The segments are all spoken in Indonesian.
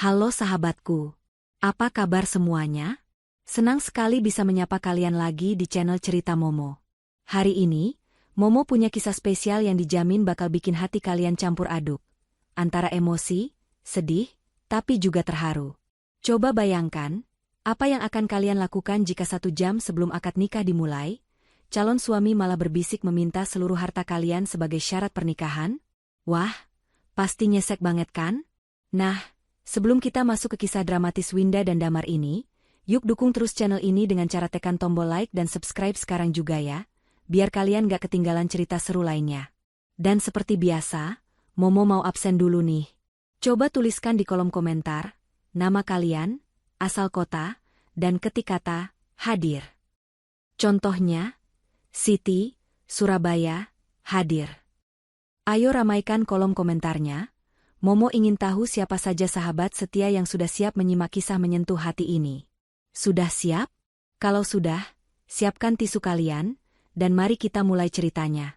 Halo sahabatku, apa kabar semuanya? Senang sekali bisa menyapa kalian lagi di channel Cerita Momo. Hari ini, Momo punya kisah spesial yang dijamin bakal bikin hati kalian campur aduk. Antara emosi, sedih, tapi juga terharu. Coba bayangkan, apa yang akan kalian lakukan jika 1 jam sebelum akad nikah dimulai, calon suami malah berbisik meminta seluruh harta kalian sebagai syarat pernikahan? Wah, pasti nyesek banget kan? Nah, sebelum kita masuk ke kisah dramatis Winda dan Damar ini, yuk dukung terus channel ini dengan cara tekan tombol like dan subscribe sekarang juga ya, biar kalian gak ketinggalan cerita seru lainnya. Dan seperti biasa, Momo mau absen dulu nih. Coba tuliskan di kolom komentar, nama kalian, asal kota, dan ketik kata, hadir. Contohnya, Siti, Surabaya, hadir. Ayo ramaikan kolom komentarnya. Momo ingin tahu siapa saja sahabat setia yang sudah siap menyimak kisah menyentuh hati ini. Sudah siap? Kalau sudah, siapkan tisu kalian, dan mari kita mulai ceritanya.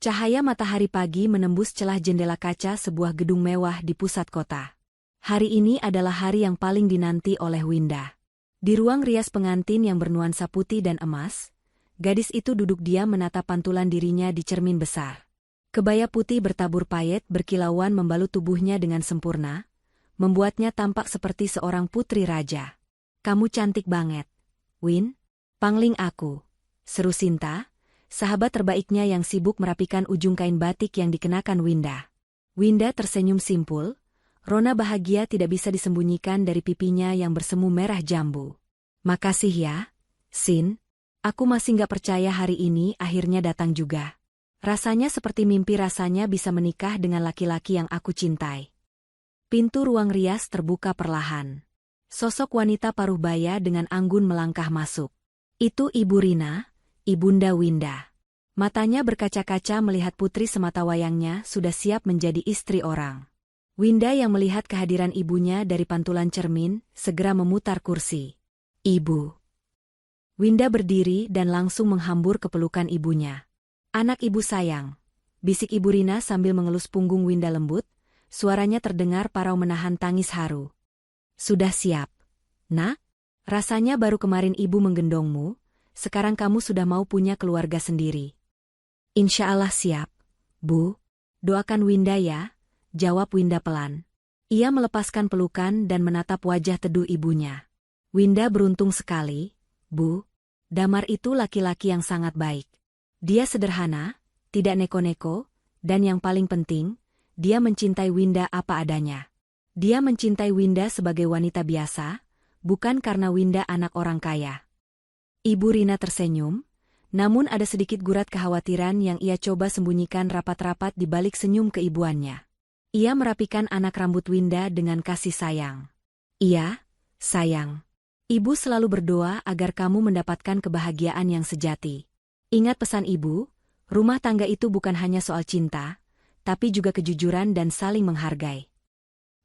Cahaya matahari pagi menembus celah jendela kaca sebuah gedung mewah di pusat kota. Hari ini adalah hari yang paling dinanti oleh Winda. Di ruang rias pengantin yang bernuansa putih dan emas, gadis itu duduk diam menatap pantulan dirinya di cermin besar. Kebaya putih bertabur payet berkilauan membalut tubuhnya dengan sempurna, membuatnya tampak seperti seorang putri raja. Kamu cantik banget, Win. Pangling aku, seru Sinta, sahabat terbaiknya yang sibuk merapikan ujung kain batik yang dikenakan Winda. Winda tersenyum simpul, rona bahagia tidak bisa disembunyikan dari pipinya yang bersemu merah jambu. Makasih ya, Sin. Aku masih gak percaya hari ini akhirnya datang juga. Rasanya seperti mimpi rasanya bisa menikah dengan laki-laki yang aku cintai. Pintu ruang rias terbuka perlahan. Sosok wanita paruh baya dengan anggun melangkah masuk. Itu Ibu Rina, Ibunda Winda. Matanya berkaca-kaca melihat putri sematawayangnya sudah siap menjadi istri orang. Winda yang melihat kehadiran ibunya dari pantulan cermin, segera memutar kursi. Ibu. Winda berdiri dan langsung menghambur ke pelukan ibunya. Anak ibu sayang, bisik Ibu Rina sambil mengelus punggung Winda lembut, suaranya terdengar parau menahan tangis haru. Sudah siap, Nak? Rasanya baru kemarin ibu menggendongmu, sekarang kamu sudah mau punya keluarga sendiri. Insya Allah siap, Bu. Doakan Winda ya, jawab Winda pelan. Ia melepaskan pelukan dan menatap wajah teduh ibunya. Winda beruntung sekali, Bu. Damar itu laki-laki yang sangat baik. Dia sederhana, tidak neko-neko, dan yang paling penting, dia mencintai Winda apa adanya. Dia mencintai Winda sebagai wanita biasa, bukan karena Winda anak orang kaya. Ibu Rina tersenyum, namun ada sedikit gurat kekhawatiran yang ia coba sembunyikan rapat-rapat di balik senyum keibuannya. Ia merapikan anak rambut Winda dengan kasih sayang. Iya, sayang. Ibu selalu berdoa agar kamu mendapatkan kebahagiaan yang sejati. Ingat pesan ibu, rumah tangga itu bukan hanya soal cinta, tapi juga kejujuran dan saling menghargai.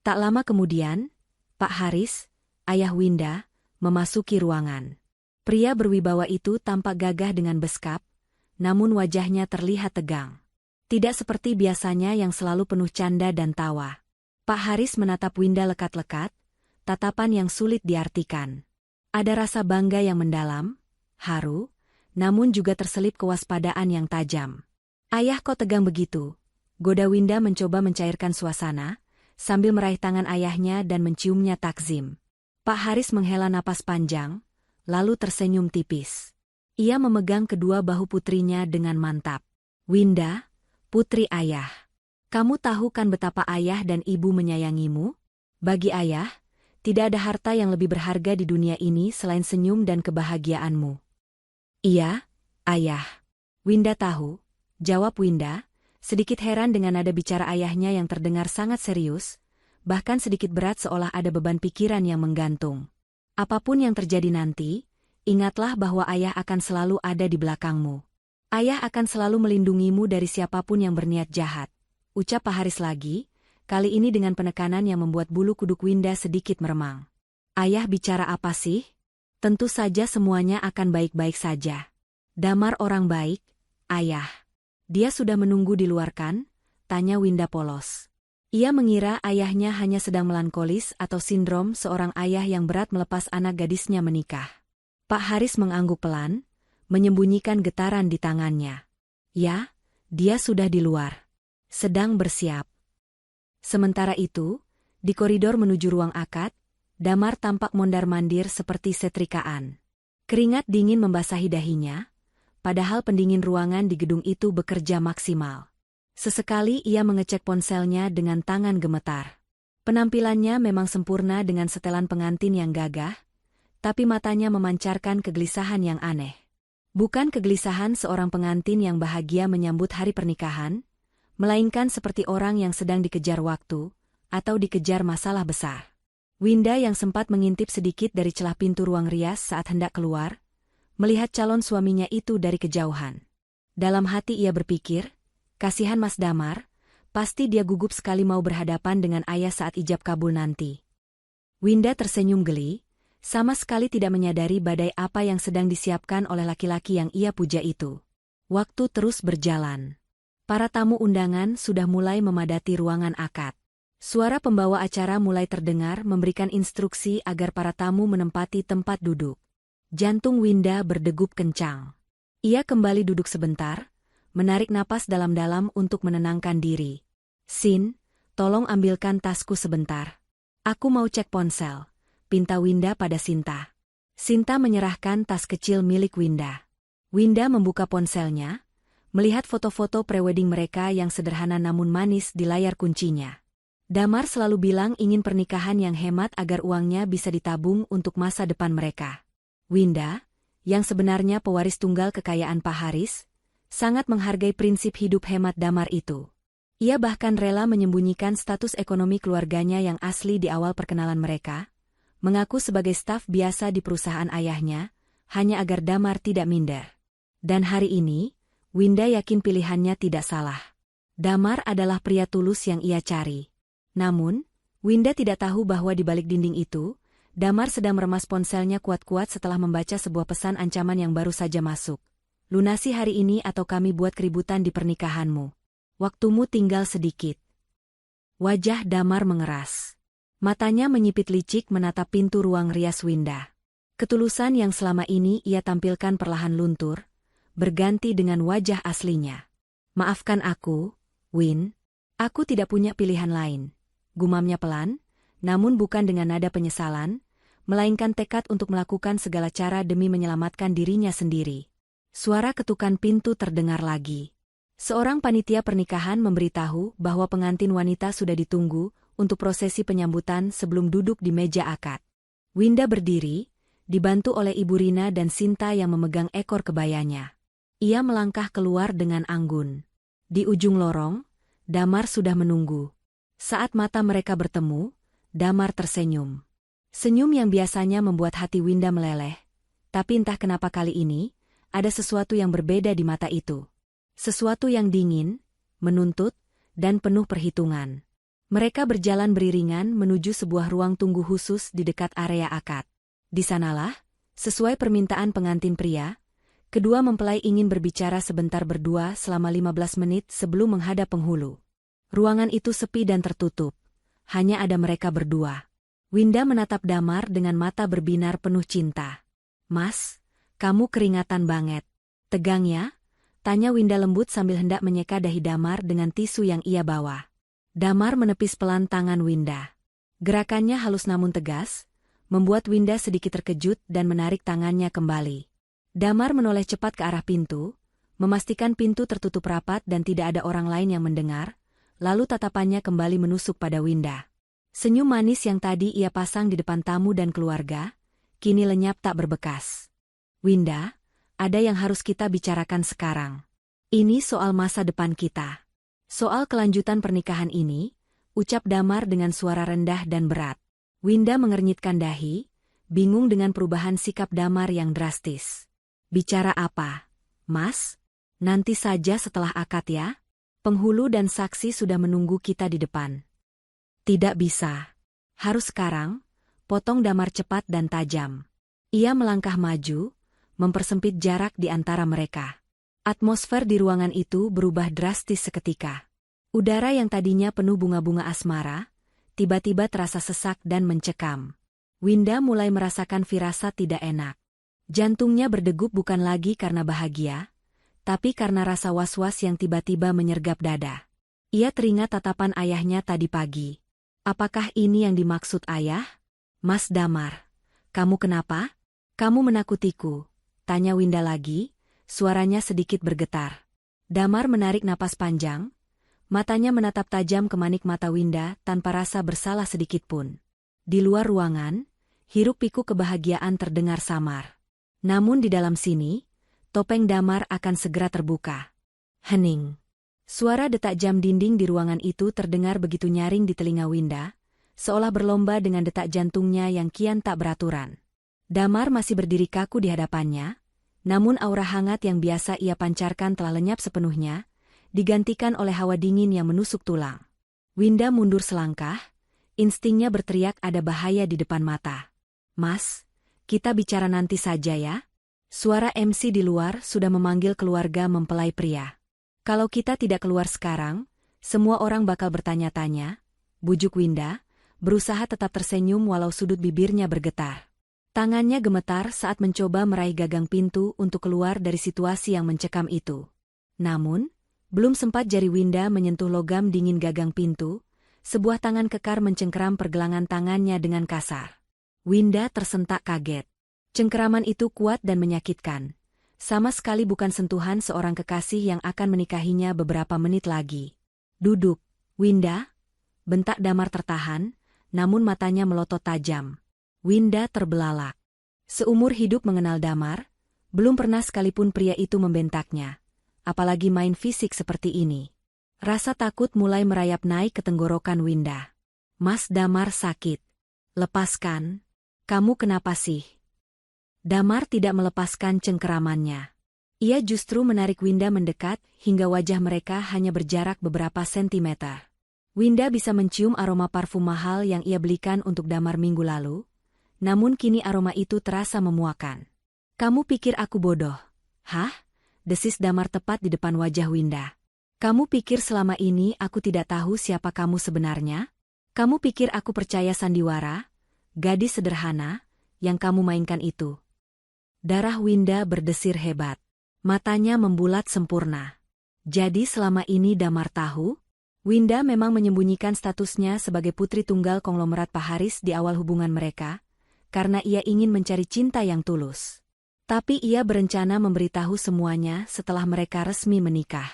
Tak lama kemudian, Pak Haris, ayah Winda, memasuki ruangan. Pria berwibawa itu tampak gagah dengan beskap, namun wajahnya terlihat tegang. Tidak seperti biasanya yang selalu penuh canda dan tawa. Pak Haris menatap Winda lekat-lekat, tatapan yang sulit diartikan. Ada rasa bangga yang mendalam, haru, namun juga terselip kewaspadaan yang tajam. Ayah kok tegang begitu? Goda Winda mencoba mencairkan suasana, sambil meraih tangan ayahnya dan menciumnya takzim. Pak Haris menghela napas panjang, lalu tersenyum tipis. Ia memegang kedua bahu putrinya dengan mantap. Winda, putri ayah. Kamu tahu kan betapa ayah dan ibu menyayangimu? Bagi ayah, tidak ada harta yang lebih berharga di dunia ini selain senyum dan kebahagiaanmu. Iya, ayah. Winda tahu, jawab Winda, sedikit heran dengan nada bicara ayahnya yang terdengar sangat serius, bahkan sedikit berat seolah ada beban pikiran yang menggantung. Apapun yang terjadi nanti, ingatlah bahwa ayah akan selalu ada di belakangmu. Ayah akan selalu melindungimu dari siapapun yang berniat jahat, ucap Pak Haris lagi, kali ini dengan penekanan yang membuat bulu kuduk Winda sedikit meremang. Ayah bicara apa sih? Tentu saja semuanya akan baik-baik saja. Damar orang baik, ayah. Dia sudah menunggu di luar kan? Tanya Winda polos. Ia mengira ayahnya hanya sedang melankolis atau sindrom seorang ayah yang berat melepas anak gadisnya menikah. Pak Haris mengangguk pelan, menyembunyikan getaran di tangannya. Ya, dia sudah di luar. Sedang bersiap. Sementara itu, di koridor menuju ruang akad, Damar tampak mondar-mandir seperti setrikaan. Keringat dingin membasahi dahinya, padahal pendingin ruangan di gedung itu bekerja maksimal. Sesekali ia mengecek ponselnya dengan tangan gemetar. Penampilannya memang sempurna dengan setelan pengantin yang gagah, tapi matanya memancarkan kegelisahan yang aneh. Bukan kegelisahan seorang pengantin yang bahagia menyambut hari pernikahan, melainkan seperti orang yang sedang dikejar waktu, atau dikejar masalah besar. Winda yang sempat mengintip sedikit dari celah pintu ruang rias saat hendak keluar, melihat calon suaminya itu dari kejauhan. Dalam hati ia berpikir, kasihan Mas Damar, pasti dia gugup sekali mau berhadapan dengan ayah saat ijab kabul nanti. Winda tersenyum geli, sama sekali tidak menyadari badai apa yang sedang disiapkan oleh laki-laki yang ia puja itu. Waktu terus berjalan. Para tamu undangan sudah mulai memadati ruangan akad. Suara pembawa acara mulai terdengar memberikan instruksi agar para tamu menempati tempat duduk. Jantung Winda berdegup kencang. Ia kembali duduk sebentar, menarik napas dalam-dalam untuk menenangkan diri. Sin, tolong ambilkan tasku sebentar. Aku mau cek ponsel, pinta Winda pada Sinta. Sinta menyerahkan tas kecil milik Winda. Winda membuka ponselnya, melihat foto-foto prewedding mereka yang sederhana namun manis di layar kuncinya. Damar selalu bilang ingin pernikahan yang hemat agar uangnya bisa ditabung untuk masa depan mereka. Winda, yang sebenarnya pewaris tunggal kekayaan Pak Haris, sangat menghargai prinsip hidup hemat Damar itu. Ia bahkan rela menyembunyikan status ekonomi keluarganya yang asli di awal perkenalan mereka, mengaku sebagai staf biasa di perusahaan ayahnya, hanya agar Damar tidak minder. Dan hari ini, Winda yakin pilihannya tidak salah. Damar adalah pria tulus yang ia cari. Namun, Winda tidak tahu bahwa di balik dinding itu, Damar sedang meremas ponselnya kuat-kuat setelah membaca sebuah pesan ancaman yang baru saja masuk. Lunasi hari ini atau kami buat keributan di pernikahanmu. Waktumu tinggal sedikit. Wajah Damar mengeras. Matanya menyipit licik menatap pintu ruang rias Winda. Ketulusan yang selama ini ia tampilkan perlahan luntur, berganti dengan wajah aslinya. Maafkan aku, Win. Aku tidak punya pilihan lain. Gumamnya pelan, namun bukan dengan nada penyesalan, melainkan tekad untuk melakukan segala cara demi menyelamatkan dirinya sendiri. Suara ketukan pintu terdengar lagi. Seorang panitia pernikahan memberitahu bahwa pengantin wanita sudah ditunggu untuk prosesi penyambutan sebelum duduk di meja akad. Winda berdiri, dibantu oleh Ibu Rina dan Sinta yang memegang ekor kebayanya. Ia melangkah keluar dengan anggun. Di ujung lorong, Damar sudah menunggu. Saat mata mereka bertemu, Damar tersenyum. Senyum yang biasanya membuat hati Winda meleleh, tapi entah kenapa kali ini, ada sesuatu yang berbeda di mata itu. Sesuatu yang dingin, menuntut, dan penuh perhitungan. Mereka berjalan beriringan menuju sebuah ruang tunggu khusus di dekat area akad. Di sanalah, sesuai permintaan pengantin pria, kedua mempelai ingin berbicara sebentar berdua selama 15 menit sebelum menghadap penghulu. Ruangan itu sepi dan tertutup. Hanya ada mereka berdua. Winda menatap Damar dengan mata berbinar penuh cinta. Mas, kamu keringatan banget. Tegang ya? Tanya Winda lembut sambil hendak menyeka dahi Damar dengan tisu yang ia bawa. Damar menepis pelan tangan Winda. Gerakannya halus namun tegas, membuat Winda sedikit terkejut dan menarik tangannya kembali. Damar menoleh cepat ke arah pintu, memastikan pintu tertutup rapat dan tidak ada orang lain yang mendengar, lalu tatapannya kembali menusuk pada Winda. Senyum manis yang tadi ia pasang di depan tamu dan keluarga, kini lenyap tak berbekas. Winda, ada yang harus kita bicarakan sekarang. Ini soal masa depan kita. Soal kelanjutan pernikahan ini, ucap Damar dengan suara rendah dan berat. Winda mengernyitkan dahi, bingung dengan perubahan sikap Damar yang drastis. Bicara apa, Mas? Nanti saja setelah akad ya. Penghulu dan saksi sudah menunggu kita di depan. Tidak bisa. Harus sekarang, potong Damar cepat dan tajam. Ia melangkah maju, mempersempit jarak di antara mereka. Atmosfer di ruangan itu berubah drastis seketika. Udara yang tadinya penuh bunga-bunga asmara, tiba-tiba terasa sesak dan mencekam. Winda mulai merasakan firasat tidak enak. Jantungnya berdegup bukan lagi karena bahagia, tapi karena rasa was-was yang tiba-tiba menyergap dada. Ia teringat tatapan ayahnya tadi pagi. Apakah ini yang dimaksud ayah? Mas Damar, kamu kenapa? Kamu menakutiku, tanya Winda lagi, suaranya sedikit bergetar. Damar menarik napas panjang, matanya menatap tajam ke manik mata Winda tanpa rasa bersalah sedikitpun. Di luar ruangan, hiruk-pikuk kebahagiaan terdengar samar. Namun di dalam sini, topeng Damar akan segera terbuka. Hening. Suara detak jam dinding di ruangan itu terdengar begitu nyaring di telinga Winda, seolah berlomba dengan detak jantungnya yang kian tak beraturan. Damar masih berdiri kaku di hadapannya, namun aura hangat yang biasa ia pancarkan telah lenyap sepenuhnya, digantikan oleh hawa dingin yang menusuk tulang. Winda mundur selangkah, instingnya berteriak ada bahaya di depan mata. Mas, kita bicara nanti saja ya? Suara MC di luar sudah memanggil keluarga mempelai pria. Kalau kita tidak keluar sekarang, semua orang bakal bertanya-tanya, bujuk Winda, berusaha tetap tersenyum walau sudut bibirnya bergetar. Tangannya gemetar saat mencoba meraih gagang pintu untuk keluar dari situasi yang mencekam itu. Namun, belum sempat jari Winda menyentuh logam dingin gagang pintu, sebuah tangan kekar mencengkeram pergelangan tangannya dengan kasar. Winda tersentak kaget. Cengkeraman itu kuat dan menyakitkan. Sama sekali bukan sentuhan seorang kekasih yang akan menikahinya beberapa menit lagi. Duduk, Winda, bentak Damar tertahan, namun matanya melotot tajam. Winda terbelalak. Seumur hidup mengenal Damar, belum pernah sekalipun pria itu membentaknya. Apalagi main fisik seperti ini. Rasa takut mulai merayap naik ke tenggorokan Winda. Mas Damar sakit. Lepaskan. Kamu kenapa sih? Damar tidak melepaskan cengkeramannya. Ia justru menarik Winda mendekat hingga wajah mereka hanya berjarak beberapa sentimeter. Winda bisa mencium aroma parfum mahal yang ia belikan untuk Damar minggu lalu, namun kini aroma itu terasa memuakan. Kamu pikir aku bodoh? Hah? Desis Damar tepat di depan wajah Winda. Kamu pikir selama ini aku tidak tahu siapa kamu sebenarnya? Kamu pikir aku percaya sandiwara, gadis sederhana, yang kamu mainkan itu? Darah Winda berdesir hebat. Matanya membulat sempurna. Jadi selama ini Damar tahu? Winda memang menyembunyikan statusnya sebagai putri tunggal konglomerat Pak Haris di awal hubungan mereka, karena ia ingin mencari cinta yang tulus. Tapi ia berencana memberitahu semuanya setelah mereka resmi menikah.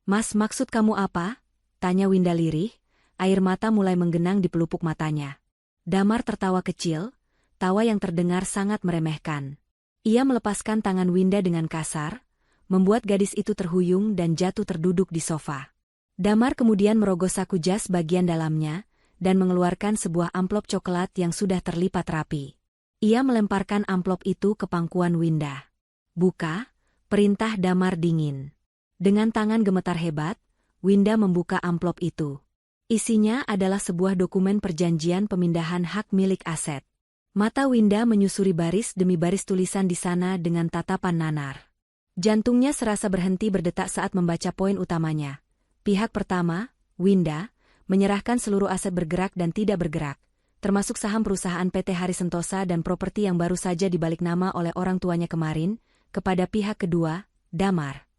Mas, maksud kamu apa? Tanya Winda lirih, air mata mulai menggenang di pelupuk matanya. Damar tertawa kecil, tawa yang terdengar sangat meremehkan. Ia melepaskan tangan Winda dengan kasar, membuat gadis itu terhuyung dan jatuh terduduk di sofa. Damar kemudian merogoh saku jas bagian dalamnya, dan mengeluarkan sebuah amplop coklat yang sudah terlipat rapi. Ia melemparkan amplop itu ke pangkuan Winda. Buka, perintah Damar dingin. Dengan tangan gemetar hebat, Winda membuka amplop itu. Isinya adalah sebuah dokumen perjanjian pemindahan hak milik aset. Mata Winda menyusuri baris demi baris tulisan di sana dengan tatapan nanar. Jantungnya serasa berhenti berdetak saat membaca poin utamanya. Pihak pertama, Winda, menyerahkan seluruh aset bergerak dan tidak bergerak, termasuk saham perusahaan PT Haris Sentosa dan properti yang baru saja dibalik nama oleh orang tuanya kemarin, kepada pihak kedua, Damar.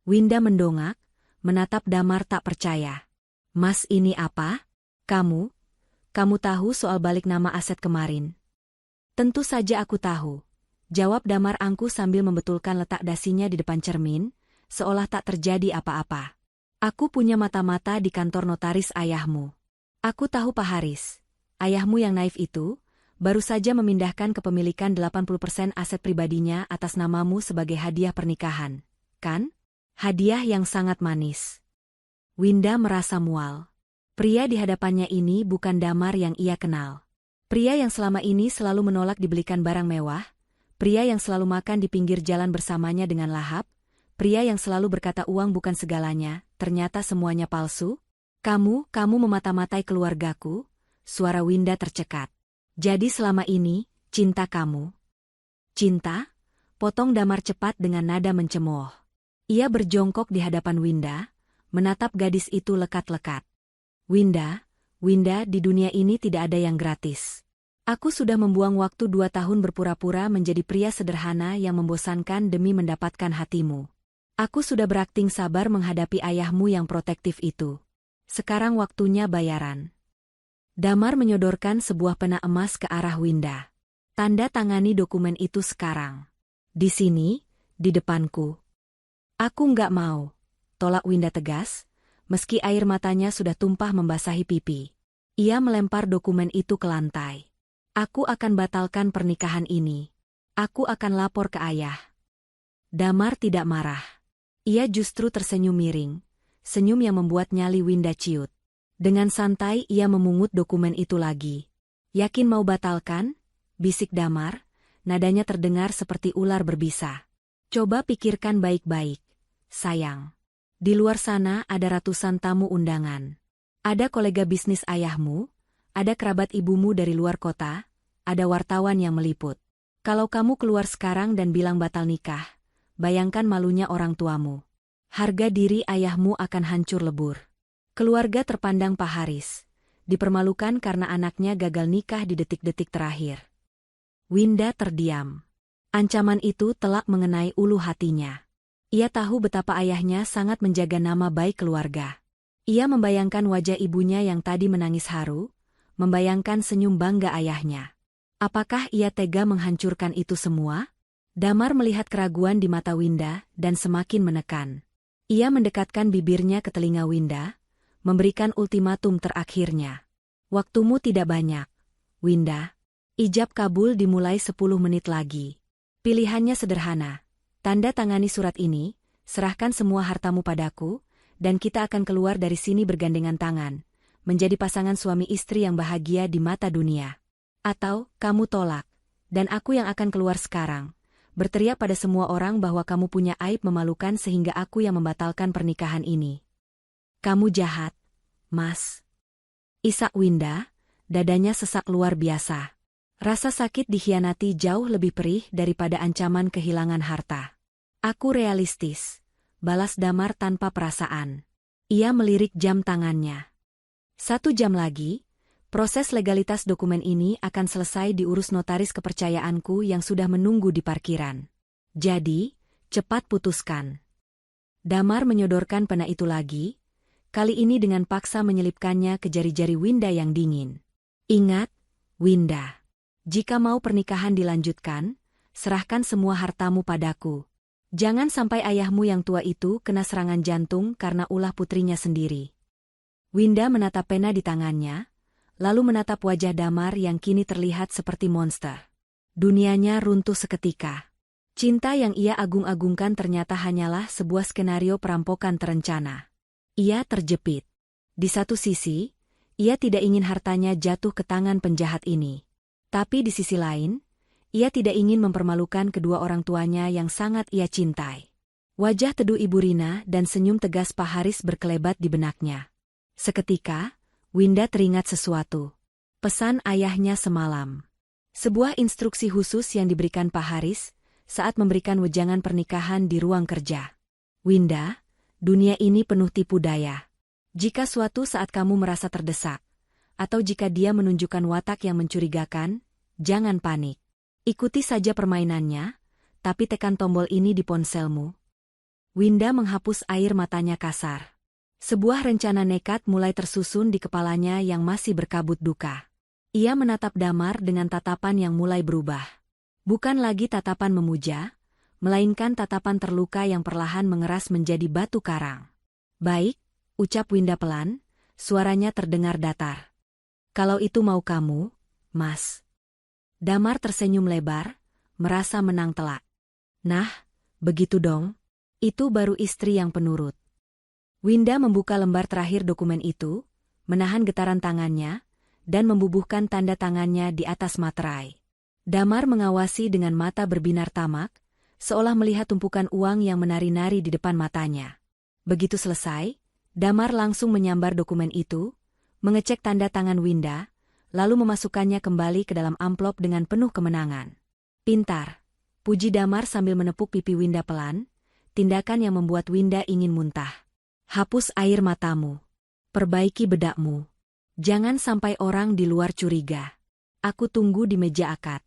Winda mendongak, menatap Damar tak percaya. Mas, ini apa? Kamu tahu soal balik nama aset kemarin? Tentu saja aku tahu, jawab Damar angkuh sambil membetulkan letak dasinya di depan cermin, seolah tak terjadi apa-apa. Aku punya mata-mata di kantor notaris ayahmu. Aku tahu Pak Haris, ayahmu yang naif itu, baru saja memindahkan kepemilikan 80% aset pribadinya atas namamu sebagai hadiah pernikahan, kan? Hadiah yang sangat manis. Winda merasa mual. Pria di hadapannya ini bukan Damar yang ia kenal. Pria yang selama ini selalu menolak dibelikan barang mewah, pria yang selalu makan di pinggir jalan bersamanya dengan lahap, pria yang selalu berkata uang bukan segalanya, ternyata semuanya palsu. Kamu memata-matai keluargaku, suara Winda tercekat. Jadi selama ini, cinta kamu. Cinta? Potong Damar cepat dengan nada mencemooh. Ia berjongkok di hadapan Winda, menatap gadis itu lekat-lekat. Winda, di dunia ini tidak ada yang gratis. Aku sudah membuang waktu 2 tahun berpura-pura menjadi pria sederhana yang membosankan demi mendapatkan hatimu. Aku sudah berakting sabar menghadapi ayahmu yang protektif itu. Sekarang waktunya bayaran. Damar menyodorkan sebuah pena emas ke arah Winda. Tanda tangani dokumen itu sekarang. Di sini, di depanku. Aku nggak mau, tolak Winda tegas, meski air matanya sudah tumpah membasahi pipi. Ia melempar dokumen itu ke lantai. Aku akan batalkan pernikahan ini. Aku akan lapor ke ayah. Damar tidak marah. Ia justru tersenyum miring, senyum yang membuat nyali Winda ciut. Dengan santai ia memungut dokumen itu lagi. Yakin mau batalkan? Bisik Damar, nadanya terdengar seperti ular berbisa. Coba pikirkan baik-baik, sayang. Di luar sana ada ratusan tamu undangan. Ada kolega bisnis ayahmu, ada kerabat ibumu dari luar kota, ada wartawan yang meliput. Kalau kamu keluar sekarang dan bilang batal nikah, bayangkan malunya orang tuamu. Harga diri ayahmu akan hancur lebur. Keluarga terpandang Pak Haris, dipermalukan karena anaknya gagal nikah di detik-detik terakhir. Winda terdiam. Ancaman itu telak mengenai ulu hatinya. Ia tahu betapa ayahnya sangat menjaga nama baik keluarga. Ia membayangkan wajah ibunya yang tadi menangis haru, membayangkan senyum bangga ayahnya. Apakah ia tega menghancurkan itu semua? Damar melihat keraguan di mata Winda dan semakin menekan. Ia mendekatkan bibirnya ke telinga Winda, memberikan ultimatum terakhirnya. Waktumu tidak banyak, Winda. Ijab kabul dimulai 10 menit lagi. Pilihannya sederhana. Tanda tangani surat ini, serahkan semua hartamu padaku, dan kita akan keluar dari sini bergandengan tangan, menjadi pasangan suami istri yang bahagia di mata dunia. Atau, kamu tolak, dan aku yang akan keluar sekarang, berteriak pada semua orang bahwa kamu punya aib memalukan sehingga aku yang membatalkan pernikahan ini. Kamu jahat, Mas. Isak Winda, dadanya sesak luar biasa. Rasa sakit dikhianati jauh lebih perih daripada ancaman kehilangan harta. Aku realistis, balas Damar tanpa perasaan. Ia melirik jam tangannya. 1 jam lagi, proses legalitas dokumen ini akan selesai diurus notaris kepercayaanku yang sudah menunggu di parkiran. Jadi, cepat putuskan. Damar menyodorkan pena itu lagi, kali ini dengan paksa menyelipkannya ke jari-jari Winda yang dingin. Ingat, Winda. Jika mau pernikahan dilanjutkan, serahkan semua hartamu padaku. Jangan sampai ayahmu yang tua itu kena serangan jantung karena ulah putrinya sendiri. Winda menatap pena di tangannya, lalu menatap wajah Damar yang kini terlihat seperti monster. Dunianya runtuh seketika. Cinta yang ia agung-agungkan ternyata hanyalah sebuah skenario perampokan terencana. Ia terjepit. Di satu sisi, ia tidak ingin hartanya jatuh ke tangan penjahat ini. Tapi di sisi lain, ia tidak ingin mempermalukan kedua orang tuanya yang sangat ia cintai. Wajah teduh Ibu Rina dan senyum tegas Pak Haris berkelebat di benaknya. Seketika, Winda teringat sesuatu. Pesan ayahnya semalam. Sebuah instruksi khusus yang diberikan Pak Haris saat memberikan wejangan pernikahan di ruang kerja. Winda, dunia ini penuh tipu daya. Jika suatu saat kamu merasa terdesak, atau jika dia menunjukkan watak yang mencurigakan, jangan panik. Ikuti saja permainannya, tapi tekan tombol ini di ponselmu. Winda menghapus air matanya kasar. Sebuah rencana nekat mulai tersusun di kepalanya yang masih berkabut duka. Ia menatap Damar dengan tatapan yang mulai berubah. Bukan lagi tatapan memuja, melainkan tatapan terluka yang perlahan mengeras menjadi batu karang. Baik, ucap Winda pelan, suaranya terdengar datar. Kalau itu mau kamu, Mas. Damar tersenyum lebar, merasa menang telak. Nah, begitu dong. Itu baru istri yang penurut. Winda membuka lembar terakhir dokumen itu, menahan getaran tangannya, dan membubuhkan tanda tangannya di atas materai. Damar mengawasi dengan mata berbinar tamak, seolah melihat tumpukan uang yang menari-nari di depan matanya. Begitu selesai, Damar langsung menyambar dokumen itu, mengecek tanda tangan Winda, lalu memasukkannya kembali ke dalam amplop dengan penuh kemenangan. Pintar, puji Damar sambil menepuk pipi Winda pelan, tindakan yang membuat Winda ingin muntah. Hapus air matamu. Perbaiki bedakmu. Jangan sampai orang di luar curiga. Aku tunggu di meja akad.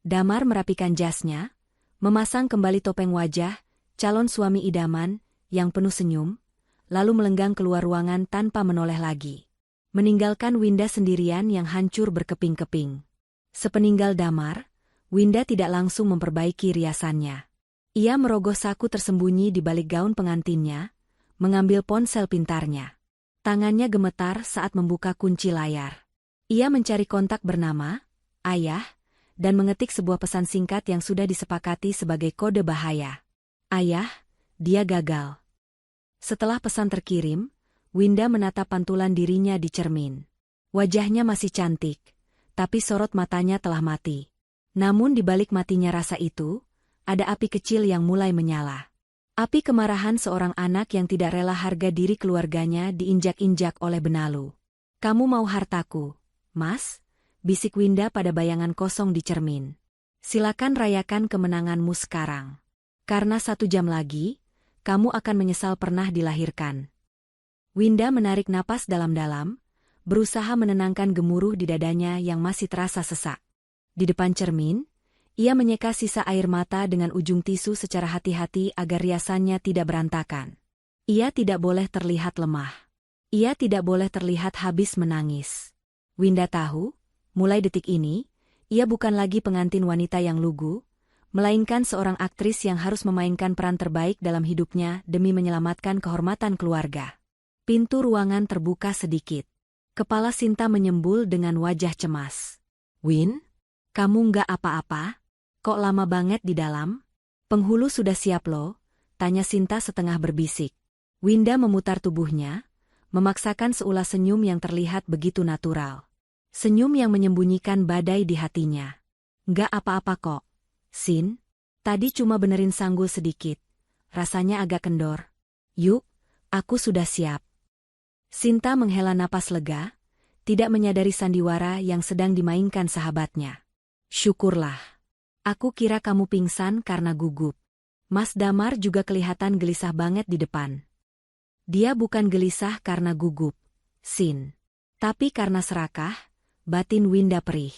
Damar merapikan jasnya, memasang kembali topeng wajah, calon suami idaman, yang penuh senyum, lalu melenggang keluar ruangan tanpa menoleh lagi. Meninggalkan Winda sendirian yang hancur berkeping-keping. Sepeninggal Damar, Winda tidak langsung memperbaiki riasannya. Ia merogoh saku tersembunyi di balik gaun pengantinnya, mengambil ponsel pintarnya. Tangannya gemetar saat membuka kunci layar. Ia mencari kontak bernama Ayah, dan mengetik sebuah pesan singkat yang sudah disepakati sebagai kode bahaya. Ayah, dia gagal. Setelah pesan terkirim, Winda menatap pantulan dirinya di cermin. Wajahnya masih cantik, tapi sorot matanya telah mati. Namun di balik matinya rasa itu, ada api kecil yang mulai menyala. Api kemarahan seorang anak yang tidak rela harga diri keluarganya diinjak-injak oleh benalu. Kamu mau hartaku, Mas? Bisik Winda pada bayangan kosong di cermin. Silakan rayakan kemenanganmu sekarang. Karena 1 jam lagi, kamu akan menyesal pernah dilahirkan. Winda menarik napas dalam-dalam, berusaha menenangkan gemuruh di dadanya yang masih terasa sesak. Di depan cermin, ia menyeka sisa air mata dengan ujung tisu secara hati-hati agar riasannya tidak berantakan. Ia tidak boleh terlihat lemah. Ia tidak boleh terlihat habis menangis. Winda tahu, mulai detik ini, ia bukan lagi pengantin wanita yang lugu, melainkan seorang aktris yang harus memainkan peran terbaik dalam hidupnya demi menyelamatkan kehormatan keluarga. Pintu ruangan terbuka sedikit. Kepala Sinta menyembul dengan wajah cemas. Win, kamu nggak apa-apa? Kok lama banget di dalam? Penghulu sudah siap loh, tanya Sinta setengah berbisik. Winda memutar tubuhnya, memaksakan seulas senyum yang terlihat begitu natural. Senyum yang menyembunyikan badai di hatinya. Nggak apa-apa kok, Sin. Tadi cuma benerin sanggul sedikit. Rasanya agak kendor. Yuk, aku sudah siap. Sinta menghela napas lega, tidak menyadari sandiwara yang sedang dimainkan sahabatnya. Syukurlah. Aku kira kamu pingsan karena gugup. Mas Damar juga kelihatan gelisah banget di depan. Dia bukan gelisah karena gugup, Sin. Tapi karena serakah, batin Winda perih.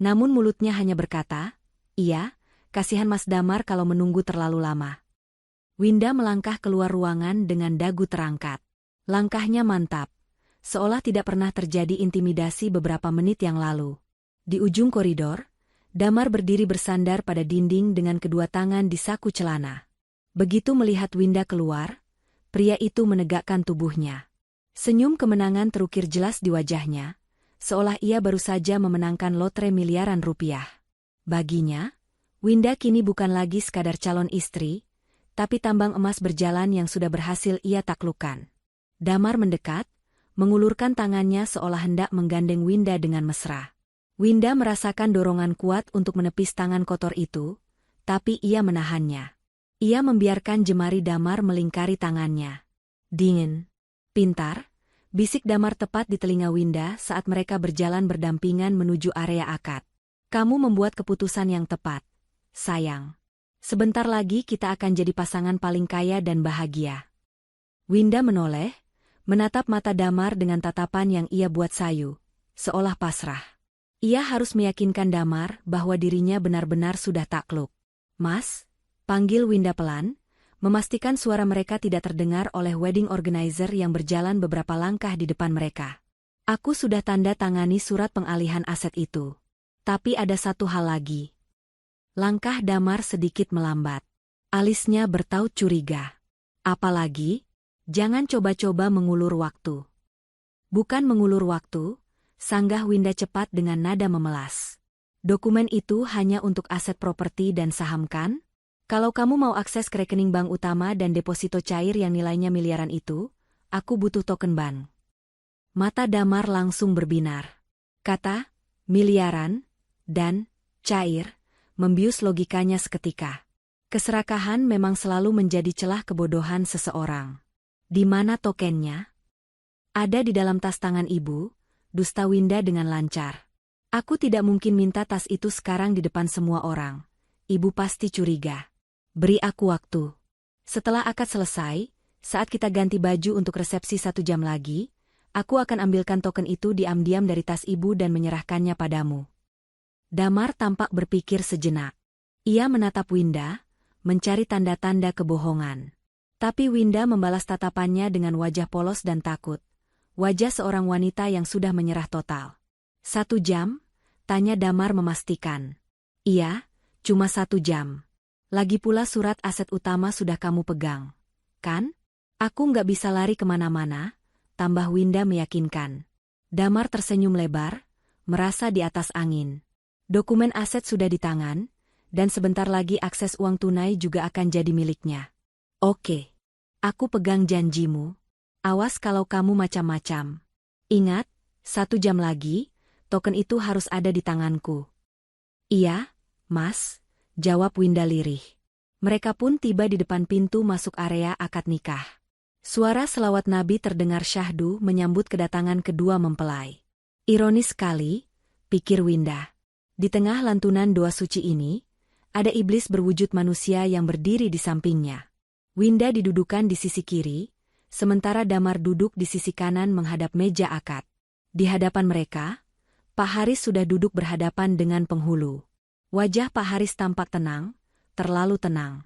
Namun mulutnya hanya berkata, iya, kasihan Mas Damar kalau menunggu terlalu lama. Winda melangkah keluar ruangan dengan dagu terangkat. Langkahnya mantap, seolah tidak pernah terjadi intimidasi beberapa menit yang lalu. Di ujung koridor, Damar berdiri bersandar pada dinding dengan kedua tangan di saku celana. Begitu melihat Winda keluar, pria itu menegakkan tubuhnya. Senyum kemenangan terukir jelas di wajahnya, seolah ia baru saja memenangkan lotre miliaran rupiah. Baginya, Winda kini bukan lagi sekadar calon istri, tapi tambang emas berjalan yang sudah berhasil ia taklukkan. Damar mendekat, mengulurkan tangannya seolah hendak menggandeng Winda dengan mesra. Winda merasakan dorongan kuat untuk menepis tangan kotor itu, tapi ia menahannya. Ia membiarkan jemari Damar melingkari tangannya. Dingin. Pintar, bisik Damar tepat di telinga Winda saat mereka berjalan berdampingan menuju area akad. Kamu membuat keputusan yang tepat, sayang. Sebentar lagi kita akan jadi pasangan paling kaya dan bahagia. Winda menoleh, menatap mata Damar dengan tatapan yang ia buat sayu, seolah pasrah. Ia harus meyakinkan Damar bahwa dirinya benar-benar sudah takluk. Mas, panggil Winda pelan, memastikan suara mereka tidak terdengar oleh wedding organizer yang berjalan beberapa langkah di depan mereka. Aku sudah tanda tangani surat pengalihan aset itu. Tapi ada satu hal lagi. Langkah Damar sedikit melambat. Alisnya bertaut curiga. Apalagi, jangan coba-coba mengulur waktu. Bukan mengulur waktu, sanggah Winda cepat dengan nada memelas. Dokumen itu hanya untuk aset properti dan saham kan? Kalau kamu mau akses ke rekening bank utama dan deposito cair yang nilainya miliaran itu, aku butuh token bank. Mata Damar langsung berbinar. Kata, miliaran, dan cair, membius logikanya seketika. Keserakahan memang selalu menjadi celah kebodohan seseorang. Di mana tokennya? Ada di dalam tas tangan ibu, dusta Winda dengan lancar. Aku tidak mungkin minta tas itu sekarang di depan semua orang. Ibu pasti curiga. Beri aku waktu. Setelah akad selesai, Saat kita ganti baju untuk resepsi 1 jam lagi, aku akan ambilkan token itu diam-diam dari tas ibu dan menyerahkannya padamu. Damar tampak berpikir sejenak. Ia menatap Winda, mencari tanda-tanda kebohongan. Tapi Winda membalas tatapannya dengan wajah polos dan takut. Wajah seorang wanita yang sudah menyerah total. 1 jam? Tanya Damar memastikan. Iya, cuma 1 jam. Lagi pula surat aset utama sudah kamu pegang, kan? Aku nggak bisa lari kemana-mana, tambah Winda meyakinkan. Damar tersenyum lebar, merasa di atas angin. Dokumen aset sudah di tangan, dan sebentar lagi akses uang tunai juga akan jadi miliknya. Oke. Aku pegang janjimu. Awas kalau kamu macam-macam. Ingat, 1 jam lagi, token itu harus ada di tanganku. Iya, Mas, jawab Winda lirih. Mereka pun tiba di depan pintu masuk area akad nikah. Suara selawat Nabi terdengar syahdu menyambut kedatangan kedua mempelai. Ironis sekali, pikir Winda. Di tengah lantunan doa suci ini, ada iblis berwujud manusia yang berdiri di sampingnya. Winda didudukan di sisi kiri, sementara Damar duduk di sisi kanan menghadap meja akad. Di hadapan mereka, Pak Haris sudah duduk berhadapan dengan penghulu. Wajah Pak Haris tampak tenang, terlalu tenang.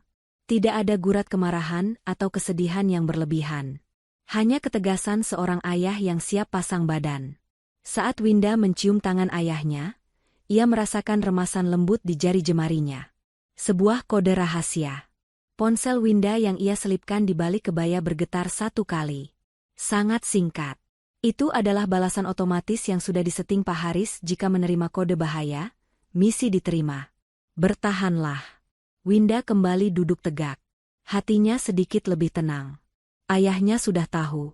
Tidak ada gurat kemarahan atau kesedihan yang berlebihan. Hanya ketegasan seorang ayah yang siap pasang badan. Saat Winda mencium tangan ayahnya, ia merasakan remasan lembut di jari jemarinya. Sebuah kode rahasia. Ponsel Winda yang ia selipkan di balik kebaya bergetar 1 kali. Sangat singkat. Itu adalah balasan otomatis yang sudah diseting Pak Haris jika menerima kode bahaya, misi diterima. Bertahanlah. Winda kembali duduk tegak. Hatinya sedikit lebih tenang. Ayahnya sudah tahu.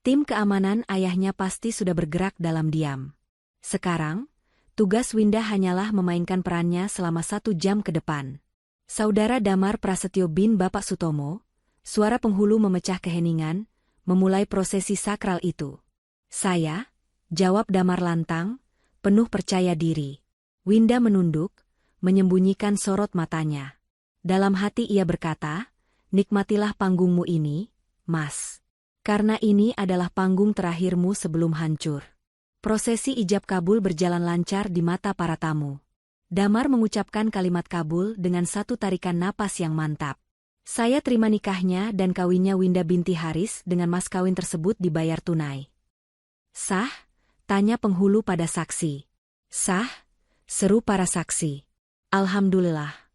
Tim keamanan ayahnya pasti sudah bergerak dalam diam. Sekarang, tugas Winda hanyalah memainkan perannya selama 1 jam ke depan. Saudara Damar Prasetyo bin Bapak Sutomo, suara penghulu memecah keheningan, memulai prosesi sakral itu. Saya, jawab Damar lantang, penuh percaya diri. Winda menunduk, menyembunyikan sorot matanya. Dalam hati ia berkata, nikmatilah panggungmu ini, Mas. Karena ini adalah panggung terakhirmu sebelum hancur. Prosesi ijab kabul berjalan lancar di mata para tamu. Damar mengucapkan kalimat kabul dengan satu tarikan napas yang mantap. Saya terima nikahnya dan kawinnya Winda binti Haris dengan mas kawin tersebut dibayar tunai. Sah? Tanya penghulu pada saksi. Sah? Seru para saksi. Alhamdulillah.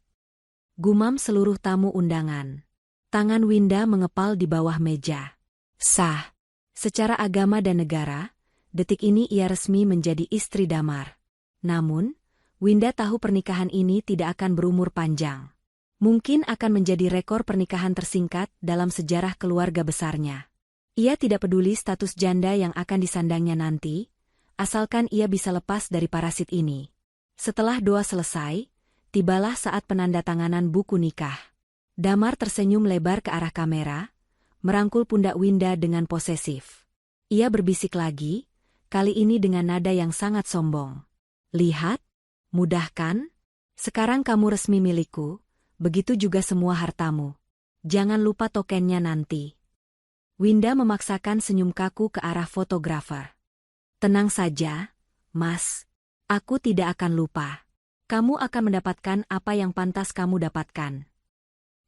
Gumam seluruh tamu undangan. Tangan Winda mengepal di bawah meja. Sah. Secara agama dan negara, detik ini ia resmi menjadi istri Damar. Namun, Winda tahu pernikahan ini tidak akan berumur panjang. Mungkin akan menjadi rekor pernikahan tersingkat dalam sejarah keluarga besarnya. Ia tidak peduli status janda yang akan disandangnya nanti, asalkan ia bisa lepas dari parasit ini. Setelah doa selesai, tibalah saat penandatanganan buku nikah. Damar tersenyum lebar ke arah kamera, merangkul pundak Winda dengan posesif. Ia berbisik lagi, kali ini dengan nada yang sangat sombong. Lihat, mudah kan? Sekarang kamu resmi milikku, begitu juga semua hartamu. Jangan lupa tokennya nanti. Winda memaksakan senyum kaku ke arah fotografer. Tenang saja, Mas. Aku tidak akan lupa. Kamu akan mendapatkan apa yang pantas kamu dapatkan.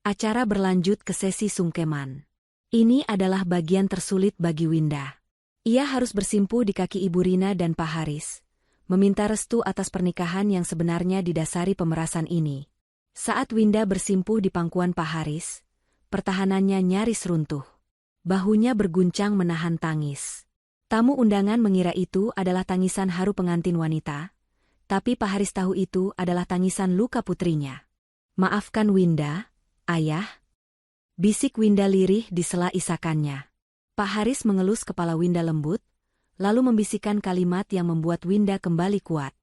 Acara berlanjut ke sesi sungkeman. Ini adalah bagian tersulit bagi Winda. Ia harus bersimpuh di kaki Ibu Rina dan Pak Haris, meminta restu atas pernikahan yang sebenarnya didasari pemerasan ini. Saat Winda bersimpuh di pangkuan Pak Haris, pertahanannya nyaris runtuh. Bahunya berguncang menahan tangis. Tamu undangan mengira itu adalah tangisan haru pengantin wanita, tapi Pak Haris tahu itu adalah tangisan luka putrinya. Maafkan Winda, Ayah. Bisik Winda lirih di sela isakannya. Pak Haris mengelus kepala Winda lembut, lalu membisikkan kalimat yang membuat Winda kembali kuat.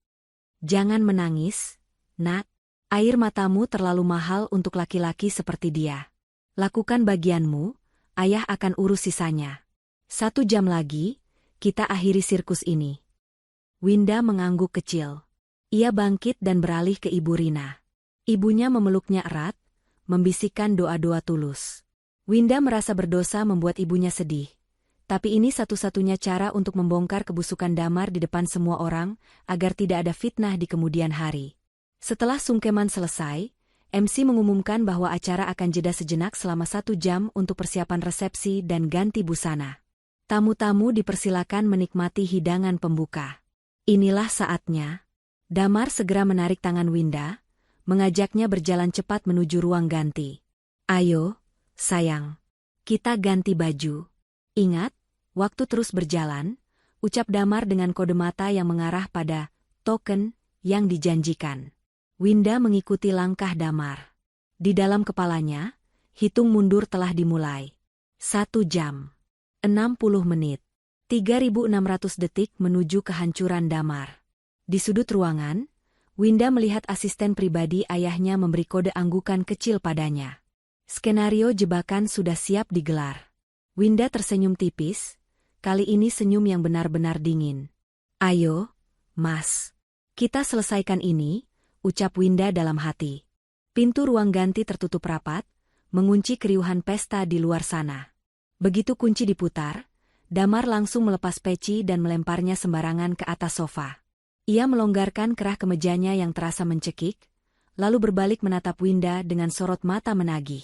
Jangan menangis, Nak. Air matamu terlalu mahal untuk laki-laki seperti dia. Lakukan bagianmu, Ayah akan urus sisanya. 1 jam lagi, kita akhiri sirkus ini. Winda mengangguk kecil. Ia bangkit dan beralih ke Ibu Rina. Ibunya memeluknya erat, membisikkan doa-doa tulus. Winda merasa berdosa membuat ibunya sedih. Tapi ini satu-satunya cara untuk membongkar kebusukan Damar di depan semua orang, agar tidak ada fitnah di kemudian hari. Setelah sungkeman selesai, MC mengumumkan bahwa acara akan jeda sejenak selama 1 jam untuk persiapan resepsi dan ganti busana. Tamu-tamu dipersilakan menikmati hidangan pembuka. Inilah saatnya. Damar segera menarik tangan Winda, mengajaknya berjalan cepat menuju ruang ganti. Ayo, sayang. Kita ganti baju. Ingat, waktu terus berjalan, ucap Damar dengan kode mata yang mengarah pada token yang dijanjikan. Winda mengikuti langkah Damar. Di dalam kepalanya, hitung mundur telah dimulai. 1 jam. 60 menit. 3.600 detik menuju kehancuran Damar. Di sudut ruangan, Winda melihat asisten pribadi ayahnya memberi kode anggukan kecil padanya. Skenario jebakan sudah siap digelar. Winda tersenyum tipis, kali ini senyum yang benar-benar dingin. Ayo, Mas. Kita selesaikan ini, ucap Winda dalam hati. Pintu ruang ganti tertutup rapat, mengunci keriuhan pesta di luar sana. Begitu kunci diputar, Damar langsung melepas peci dan melemparnya sembarangan ke atas sofa. Ia melonggarkan kerah kemejanya yang terasa mencekik, lalu berbalik menatap Winda dengan sorot mata menagih.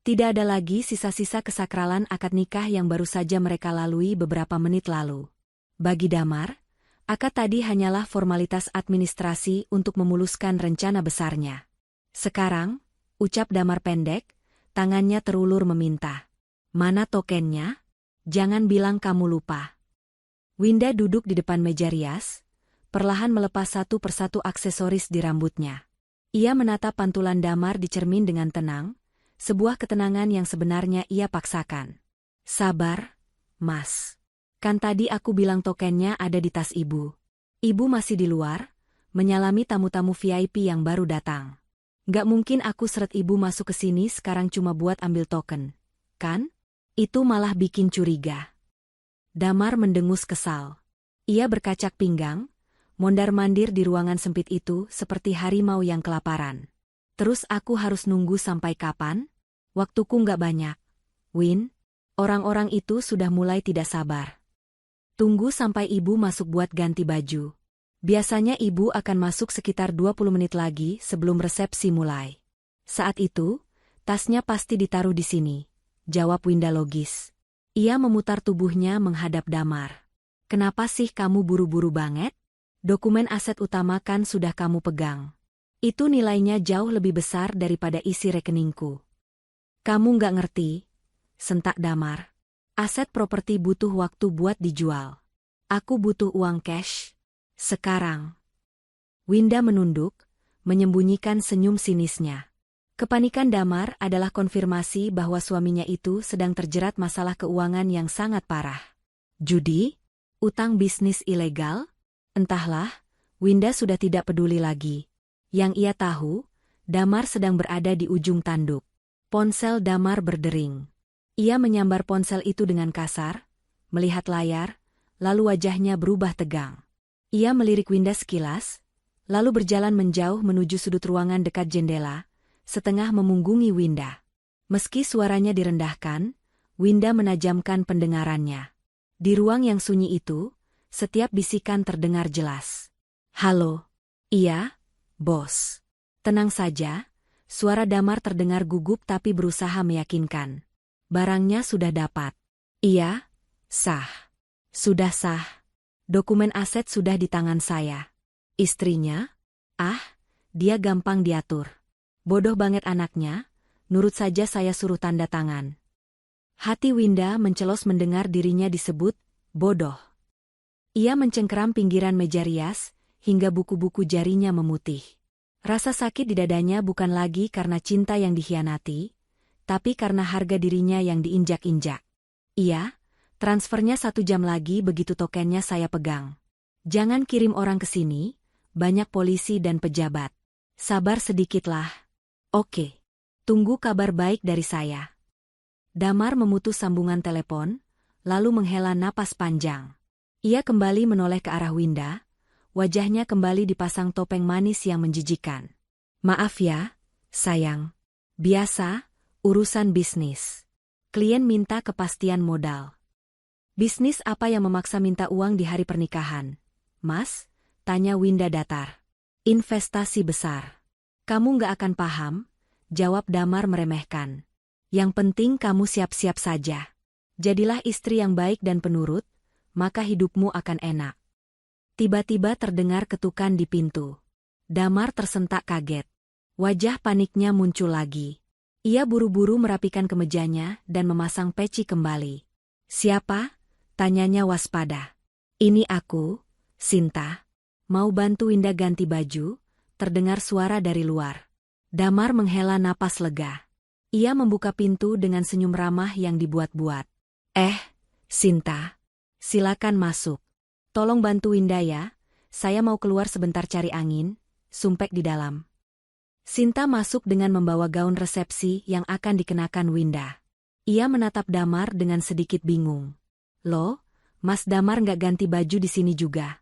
Tidak ada lagi sisa-sisa kesakralan akad nikah yang baru saja mereka lalui beberapa menit lalu. Bagi Damar, akad tadi hanyalah formalitas administrasi untuk memuluskan rencana besarnya. Sekarang, ucap Damar pendek, tangannya terulur meminta. Mana tokennya? Jangan bilang kamu lupa. Winda duduk di depan meja rias, perlahan melepas satu persatu aksesoris di rambutnya. Ia menatap pantulan Damar di cermin dengan tenang, sebuah ketenangan yang sebenarnya ia paksakan. Sabar, Mas. Kan tadi aku bilang tokennya ada di tas ibu. Ibu masih di luar, menyalami tamu-tamu VIP yang baru datang. Gak mungkin aku seret ibu masuk ke sini sekarang cuma buat ambil token, kan? Itu malah bikin curiga. Damar mendengus kesal. Ia berkacak pinggang, mondar-mandir di ruangan sempit itu seperti harimau yang kelaparan. Terus aku harus nunggu sampai kapan? Waktuku gak banyak. Win, orang-orang itu sudah mulai tidak sabar. Tunggu sampai ibu masuk buat ganti baju. Biasanya ibu akan masuk sekitar 20 menit lagi sebelum resepsi mulai. Saat itu, tasnya pasti ditaruh di sini, jawab Winda logis. Ia memutar tubuhnya menghadap Damar. Kenapa sih kamu buru-buru banget? Dokumen aset utama kan sudah kamu pegang. Itu nilainya jauh lebih besar daripada isi rekeningku. Kamu nggak ngerti, sentak Damar. Aset properti butuh waktu buat dijual. Aku butuh uang cash. Sekarang. Winda menunduk, menyembunyikan senyum sinisnya. Kepanikan Damar adalah konfirmasi bahwa suaminya itu sedang terjerat masalah keuangan yang sangat parah. Judi? Utang bisnis ilegal? Entahlah, Winda sudah tidak peduli lagi. Yang ia tahu, Damar sedang berada di ujung tanduk. Ponsel Damar berdering. Ia menyambar ponsel itu dengan kasar, melihat layar, lalu wajahnya berubah tegang. Ia melirik Winda sekilas, lalu berjalan menjauh menuju sudut ruangan dekat jendela, setengah memunggungi Winda. Meski suaranya direndahkan, Winda menajamkan pendengarannya. Di ruang yang sunyi itu, setiap bisikan terdengar jelas. Halo. Iya, bos. Tenang saja, suara Damar terdengar gugup tapi berusaha meyakinkan. Barangnya sudah dapat. Iya, sah. Sudah sah. Dokumen aset sudah di tangan saya. Istrinya? Ah, dia gampang diatur. Bodoh banget anaknya, nurut saja saya suruh tanda tangan. Hati Winda mencelos mendengar dirinya disebut bodoh. Ia mencengkeram pinggiran meja rias, hingga buku-buku jarinya memutih. Rasa sakit di dadanya bukan lagi karena cinta yang dikhianati, tapi karena harga dirinya yang diinjak-injak. Iya, transfernya 1 jam lagi begitu tokennya saya pegang. Jangan kirim orang ke sini, banyak polisi dan pejabat. Sabar sedikitlah. Oke. Tunggu kabar baik dari saya. Damar memutus sambungan telepon, lalu menghela napas panjang. Ia kembali menoleh ke arah Winda, wajahnya kembali dipasang topeng manis yang menjijikan. Maaf ya, sayang. Biasa, urusan bisnis. Klien minta kepastian modal. Bisnis apa yang memaksa minta uang di hari pernikahan? Mas, tanya Winda datar. Investasi besar. Kamu nggak akan paham, jawab Damar meremehkan. Yang penting kamu siap-siap saja. Jadilah istri yang baik dan penurut, maka hidupmu akan enak. Tiba-tiba terdengar ketukan di pintu. Damar tersentak kaget. Wajah paniknya muncul lagi. Ia buru-buru merapikan kemejanya dan memasang peci kembali. Siapa? Tanyanya waspada. Ini aku, Sinta. Mau bantu Winda ganti baju? Terdengar suara dari luar. Damar menghela napas lega. Ia membuka pintu dengan senyum ramah yang dibuat-buat. Sinta. Silakan masuk. Tolong bantu Winda ya, saya mau keluar sebentar cari angin, sumpek di dalam. Sinta masuk dengan membawa gaun resepsi yang akan dikenakan Winda. Ia menatap Damar dengan sedikit bingung. Loh, Mas Damar nggak ganti baju di sini juga?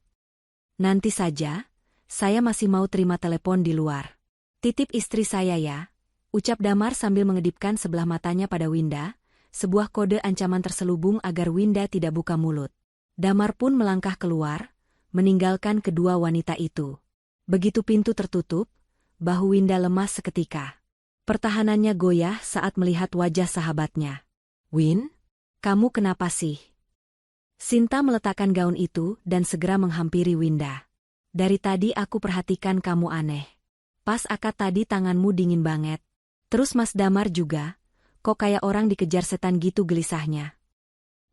Nanti saja, saya masih mau terima telepon di luar. Titip istri saya ya, ucap Damar sambil mengedipkan sebelah matanya pada Winda, sebuah kode ancaman terselubung agar Winda tidak buka mulut. Damar pun melangkah keluar, meninggalkan kedua wanita itu. Begitu pintu tertutup, bahu Winda lemas seketika. Pertahanannya goyah saat melihat wajah sahabatnya. Win, kamu kenapa sih? Sinta meletakkan gaun itu dan segera menghampiri Winda. Dari tadi aku perhatikan kamu aneh. Pas akad tadi tanganmu dingin banget. Terus Mas Damar juga, kok kayak orang dikejar setan gitu gelisahnya.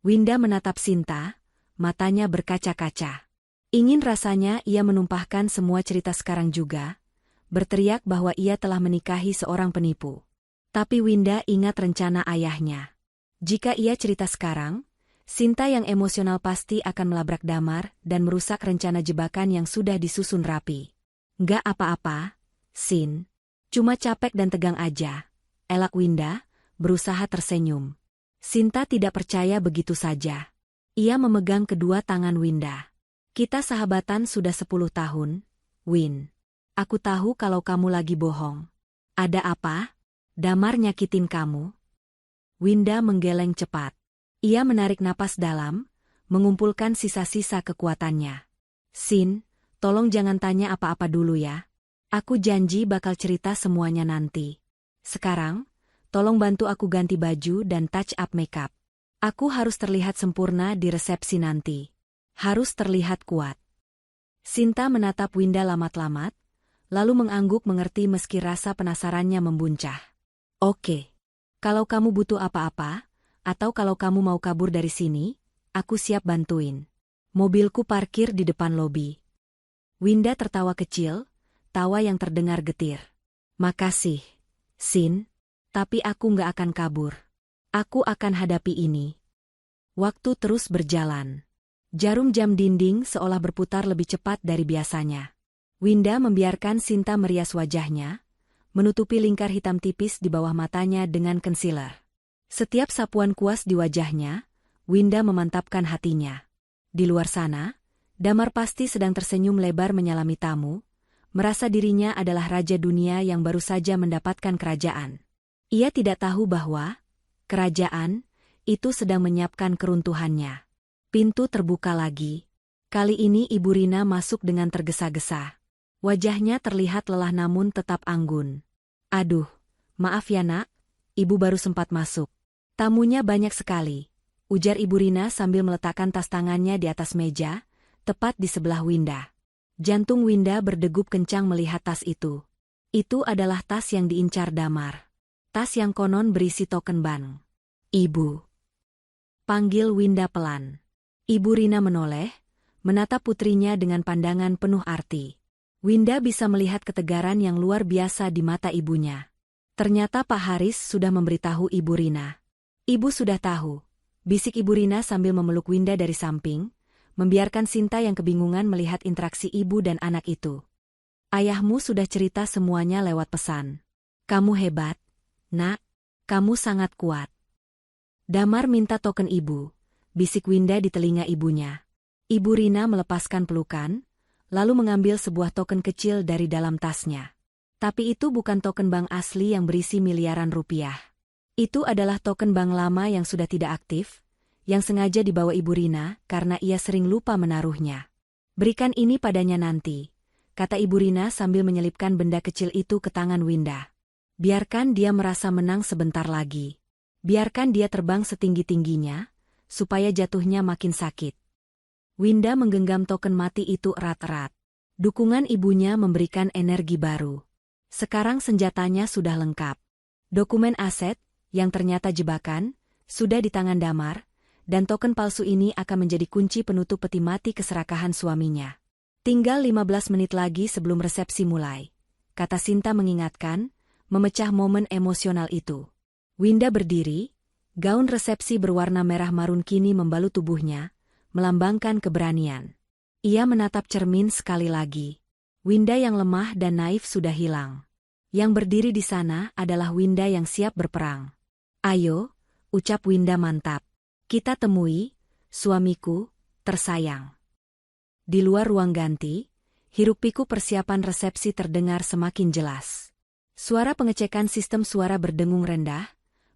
Winda menatap Sinta, matanya berkaca-kaca. Ingin rasanya ia menumpahkan semua cerita sekarang juga, berteriak bahwa ia telah menikahi seorang penipu. Tapi Winda ingat rencana ayahnya. Jika ia cerita sekarang, Sinta yang emosional pasti akan melabrak Damar dan merusak rencana jebakan yang sudah disusun rapi. Nggak apa-apa, Sin. Cuma capek dan tegang aja. Elak Winda, berusaha tersenyum. Sinta tidak percaya begitu saja. Ia memegang kedua tangan Winda. Kita sahabatan sudah 10 tahun, Win. Aku tahu kalau kamu lagi bohong. Ada apa? Damar nyakitin kamu? Winda menggeleng cepat. Ia menarik napas dalam, mengumpulkan sisa-sisa kekuatannya. Sin, tolong jangan tanya apa-apa dulu ya. Aku janji bakal cerita semuanya nanti. Sekarang, tolong bantu aku ganti baju dan touch up makeup. Aku harus terlihat sempurna di resepsi nanti. Harus terlihat kuat. Sinta menatap Winda lamat-lamat, lalu mengangguk mengerti meski rasa penasarannya membuncah. Oke. Kalau kamu butuh apa-apa, atau kalau kamu mau kabur dari sini, aku siap bantuin. Mobilku parkir di depan lobi. Winda tertawa kecil, tawa yang terdengar getir. Makasih, Sin, tapi aku nggak akan kabur. Aku akan hadapi ini. Waktu terus berjalan. Jarum jam dinding seolah berputar lebih cepat dari biasanya. Winda membiarkan Sinta merias wajahnya, menutupi lingkar hitam tipis di bawah matanya dengan concealer. Setiap sapuan kuas di wajahnya, Winda memantapkan hatinya. Di luar sana, Damar pasti sedang tersenyum lebar menyalami tamu, merasa dirinya adalah raja dunia yang baru saja mendapatkan kerajaan. Ia tidak tahu bahwa kerajaan itu sedang menyiapkan keruntuhannya. Pintu terbuka lagi. Kali ini Ibu Rina masuk dengan tergesa-gesa. Wajahnya terlihat lelah namun tetap anggun. Aduh, maaf ya nak, ibu baru sempat masuk. Tamunya banyak sekali, ujar Ibu Rina sambil meletakkan tas tangannya di atas meja, tepat di sebelah Winda. Jantung Winda berdegup kencang melihat tas itu. Itu adalah tas yang diincar Damar. Tas yang konon berisi token bank. Ibu. Panggil Winda pelan. Ibu Rina menoleh, menatap putrinya dengan pandangan penuh arti. Winda bisa melihat ketegaran yang luar biasa di mata ibunya. Ternyata Pak Haris sudah memberitahu Ibu Rina. Ibu sudah tahu, bisik Ibu Rina sambil memeluk Winda dari samping, membiarkan Sinta yang kebingungan melihat interaksi ibu dan anak itu. Ayahmu sudah cerita semuanya lewat pesan. Kamu hebat, nak, kamu sangat kuat. Damar minta token ibu, bisik Winda di telinga ibunya. Ibu Rina melepaskan pelukan, lalu mengambil sebuah token kecil dari dalam tasnya. Tapi itu bukan token bank asli yang berisi miliaran rupiah. Itu adalah token bank lama yang sudah tidak aktif, yang sengaja dibawa Ibu Rina karena ia sering lupa menaruhnya. Berikan ini padanya nanti, kata Ibu Rina sambil menyelipkan benda kecil itu ke tangan Winda. Biarkan dia merasa menang sebentar lagi. Biarkan dia terbang setinggi-tingginya, supaya jatuhnya makin sakit. Winda menggenggam token mati itu erat-erat. Dukungan ibunya memberikan energi baru. Sekarang senjatanya sudah lengkap. Dokumen aset, yang ternyata jebakan, sudah di tangan Damar, dan token palsu ini akan menjadi kunci penutup peti mati keserakahan suaminya. Tinggal 15 menit lagi sebelum resepsi mulai, kata Sinta mengingatkan, memecah momen emosional itu. Winda berdiri, gaun resepsi berwarna merah marun kini membalut tubuhnya, melambangkan keberanian. Ia menatap cermin sekali lagi. Winda yang lemah dan naif sudah hilang. Yang berdiri di sana adalah Winda yang siap berperang. Ayo, ucap Winda mantap. Kita temui, suamiku, tersayang. Di luar ruang ganti, hiruk-pikuk persiapan resepsi terdengar semakin jelas. Suara pengecekan sistem suara berdengung rendah,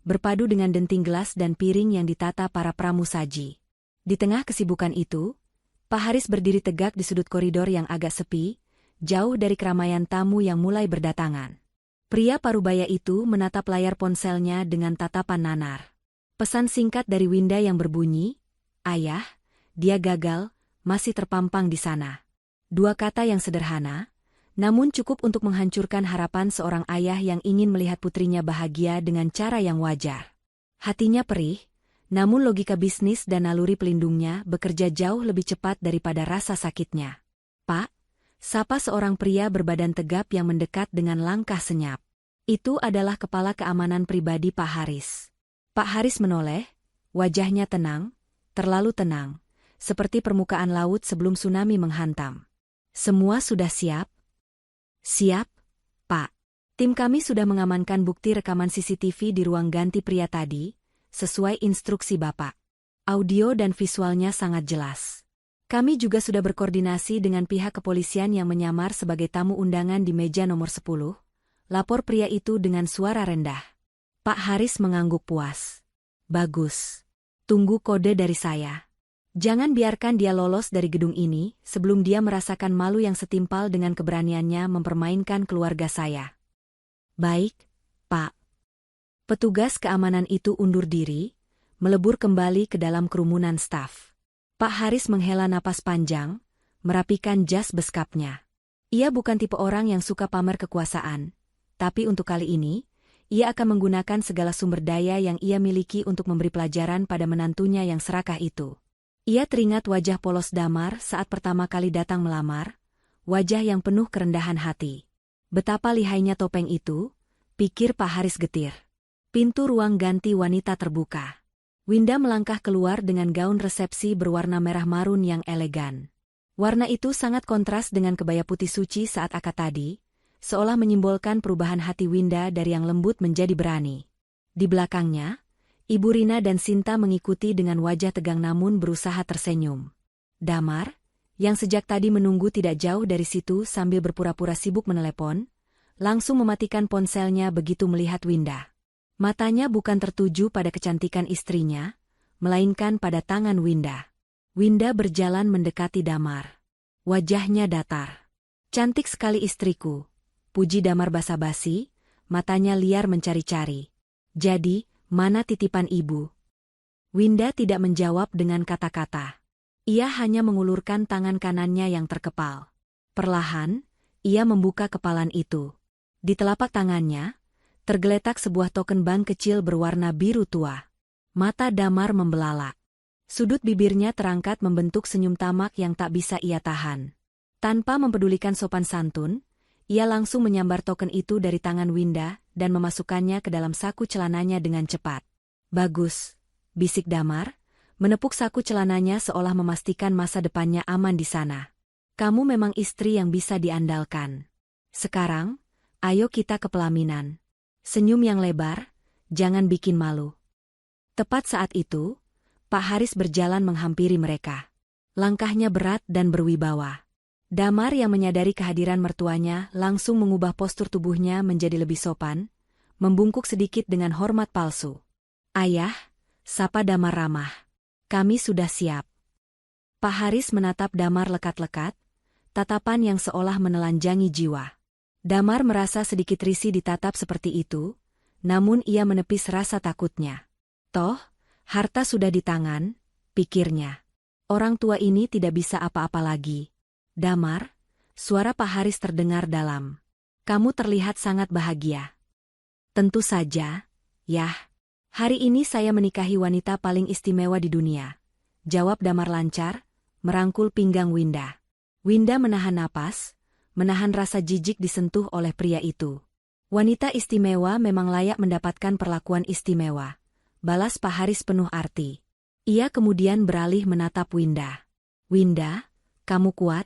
berpadu dengan denting gelas dan piring yang ditata para pramusaji. Di tengah kesibukan itu, Pak Haris berdiri tegak di sudut koridor yang agak sepi, jauh dari keramaian tamu yang mulai berdatangan. Pria parubaya itu menatap layar ponselnya dengan tatapan nanar. Pesan singkat dari Winda yang berbunyi, "Ayah, dia gagal, masih terpampang di sana." Dua kata yang sederhana, namun cukup untuk menghancurkan harapan seorang ayah yang ingin melihat putrinya bahagia dengan cara yang wajar. Hatinya perih, namun logika bisnis dan naluri pelindungnya bekerja jauh lebih cepat daripada rasa sakitnya. "Pak," sapa seorang pria berbadan tegap yang mendekat dengan langkah senyap. Itu adalah kepala keamanan pribadi Pak Haris. Pak Haris menoleh, wajahnya tenang, terlalu tenang, seperti permukaan laut sebelum tsunami menghantam. "Semua sudah siap?" "Siap, Pak. Tim kami sudah mengamankan bukti rekaman CCTV di ruang ganti pria tadi, sesuai instruksi Bapak. Audio dan visualnya sangat jelas. Kami juga sudah berkoordinasi dengan pihak kepolisian yang menyamar sebagai tamu undangan di meja nomor 10, lapor pria itu dengan suara rendah. Pak Haris mengangguk puas. "Bagus. Tunggu kode dari saya. Jangan biarkan dia lolos dari gedung ini sebelum dia merasakan malu yang setimpal dengan keberaniannya mempermainkan keluarga saya." "Baik, Pak." Petugas keamanan itu undur diri, melebur kembali ke dalam kerumunan staf. Pak Haris menghela napas panjang, merapikan jas beskapnya. Ia bukan tipe orang yang suka pamer kekuasaan, tapi untuk kali ini, ia akan menggunakan segala sumber daya yang ia miliki untuk memberi pelajaran pada menantunya yang serakah itu. Ia teringat wajah polos Damar saat pertama kali datang melamar, wajah yang penuh kerendahan hati. Betapa lihainya topeng itu, pikir Pak Haris getir. Pintu ruang ganti wanita terbuka. Winda melangkah keluar dengan gaun resepsi berwarna merah marun yang elegan. Warna itu sangat kontras dengan kebaya putih suci saat akad tadi, seolah menyimbolkan perubahan hati Winda dari yang lembut menjadi berani. Di belakangnya, Ibu Rina dan Sinta mengikuti dengan wajah tegang namun berusaha tersenyum. Damar, yang sejak tadi menunggu tidak jauh dari situ sambil berpura-pura sibuk menelepon, langsung mematikan ponselnya begitu melihat Winda. Matanya bukan tertuju pada kecantikan istrinya, melainkan pada tangan Winda. Winda berjalan mendekati Damar. Wajahnya datar. "Cantik sekali istriku," puji Damar basa-basi, matanya liar mencari-cari. "Jadi, mana titipan ibu?" Winda tidak menjawab dengan kata-kata. Ia hanya mengulurkan tangan kanannya yang terkepal. Perlahan, ia membuka kepalan itu. Di telapak tangannya, tergeletak sebuah token bank kecil berwarna biru tua. Mata Damar membelalak. Sudut bibirnya terangkat membentuk senyum tamak yang tak bisa ia tahan. Tanpa mempedulikan sopan santun, ia langsung menyambar token itu dari tangan Winda dan memasukkannya ke dalam saku celananya dengan cepat. "Bagus," bisik Damar, menepuk saku celananya seolah memastikan masa depannya aman di sana. "Kamu memang istri yang bisa diandalkan. Sekarang, ayo kita ke pelaminan." Senyum yang lebar, "Jangan bikin malu." Tepat saat itu, Pak Haris berjalan menghampiri mereka. Langkahnya berat dan berwibawa. Damar yang menyadari kehadiran mertuanya langsung mengubah postur tubuhnya menjadi lebih sopan, membungkuk sedikit dengan hormat palsu. "Ayah," sapa Damar ramah. "Kami sudah siap." Pak Haris menatap Damar lekat-lekat, tatapan yang seolah menelanjangi jiwa. Damar merasa sedikit risih ditatap seperti itu, namun ia menepis rasa takutnya. Toh, harta sudah di tangan, pikirnya. Orang tua ini tidak bisa apa-apa lagi. "Damar," suara Pak Haris terdengar dalam. "Kamu terlihat sangat bahagia." "Tentu saja, Yah. Hari ini saya menikahi wanita paling istimewa di dunia," jawab Damar lancar, merangkul pinggang Winda. Winda menahan napas, menahan rasa jijik disentuh oleh pria itu. "Wanita istimewa memang layak mendapatkan perlakuan istimewa," balas Pak Haris penuh arti. Ia kemudian beralih menatap Winda. "Winda, kamu kuat?"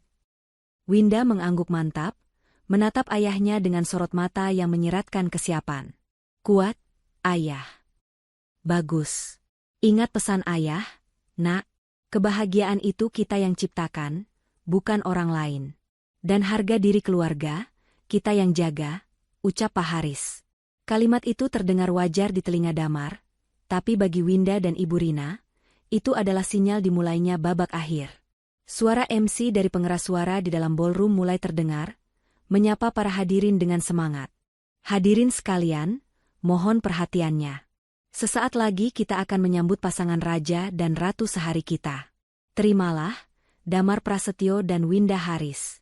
Winda mengangguk mantap, menatap ayahnya dengan sorot mata yang menyeratkan kesiapan. "Kuat, Ayah." "Bagus. Ingat pesan ayah, Nak. Kebahagiaan itu kita yang ciptakan, bukan orang lain. Dan harga diri keluarga, kita yang jaga," ucap Pak Haris. Kalimat itu terdengar wajar di telinga Damar, tapi bagi Winda dan Ibu Rina, itu adalah sinyal dimulainya babak akhir. Suara MC dari pengeras suara di dalam ballroom mulai terdengar, menyapa para hadirin dengan semangat. "Hadirin sekalian, mohon perhatiannya. Sesaat lagi kita akan menyambut pasangan raja dan ratu sehari kita. Terimalah, Damar Prasetyo dan Winda Haris."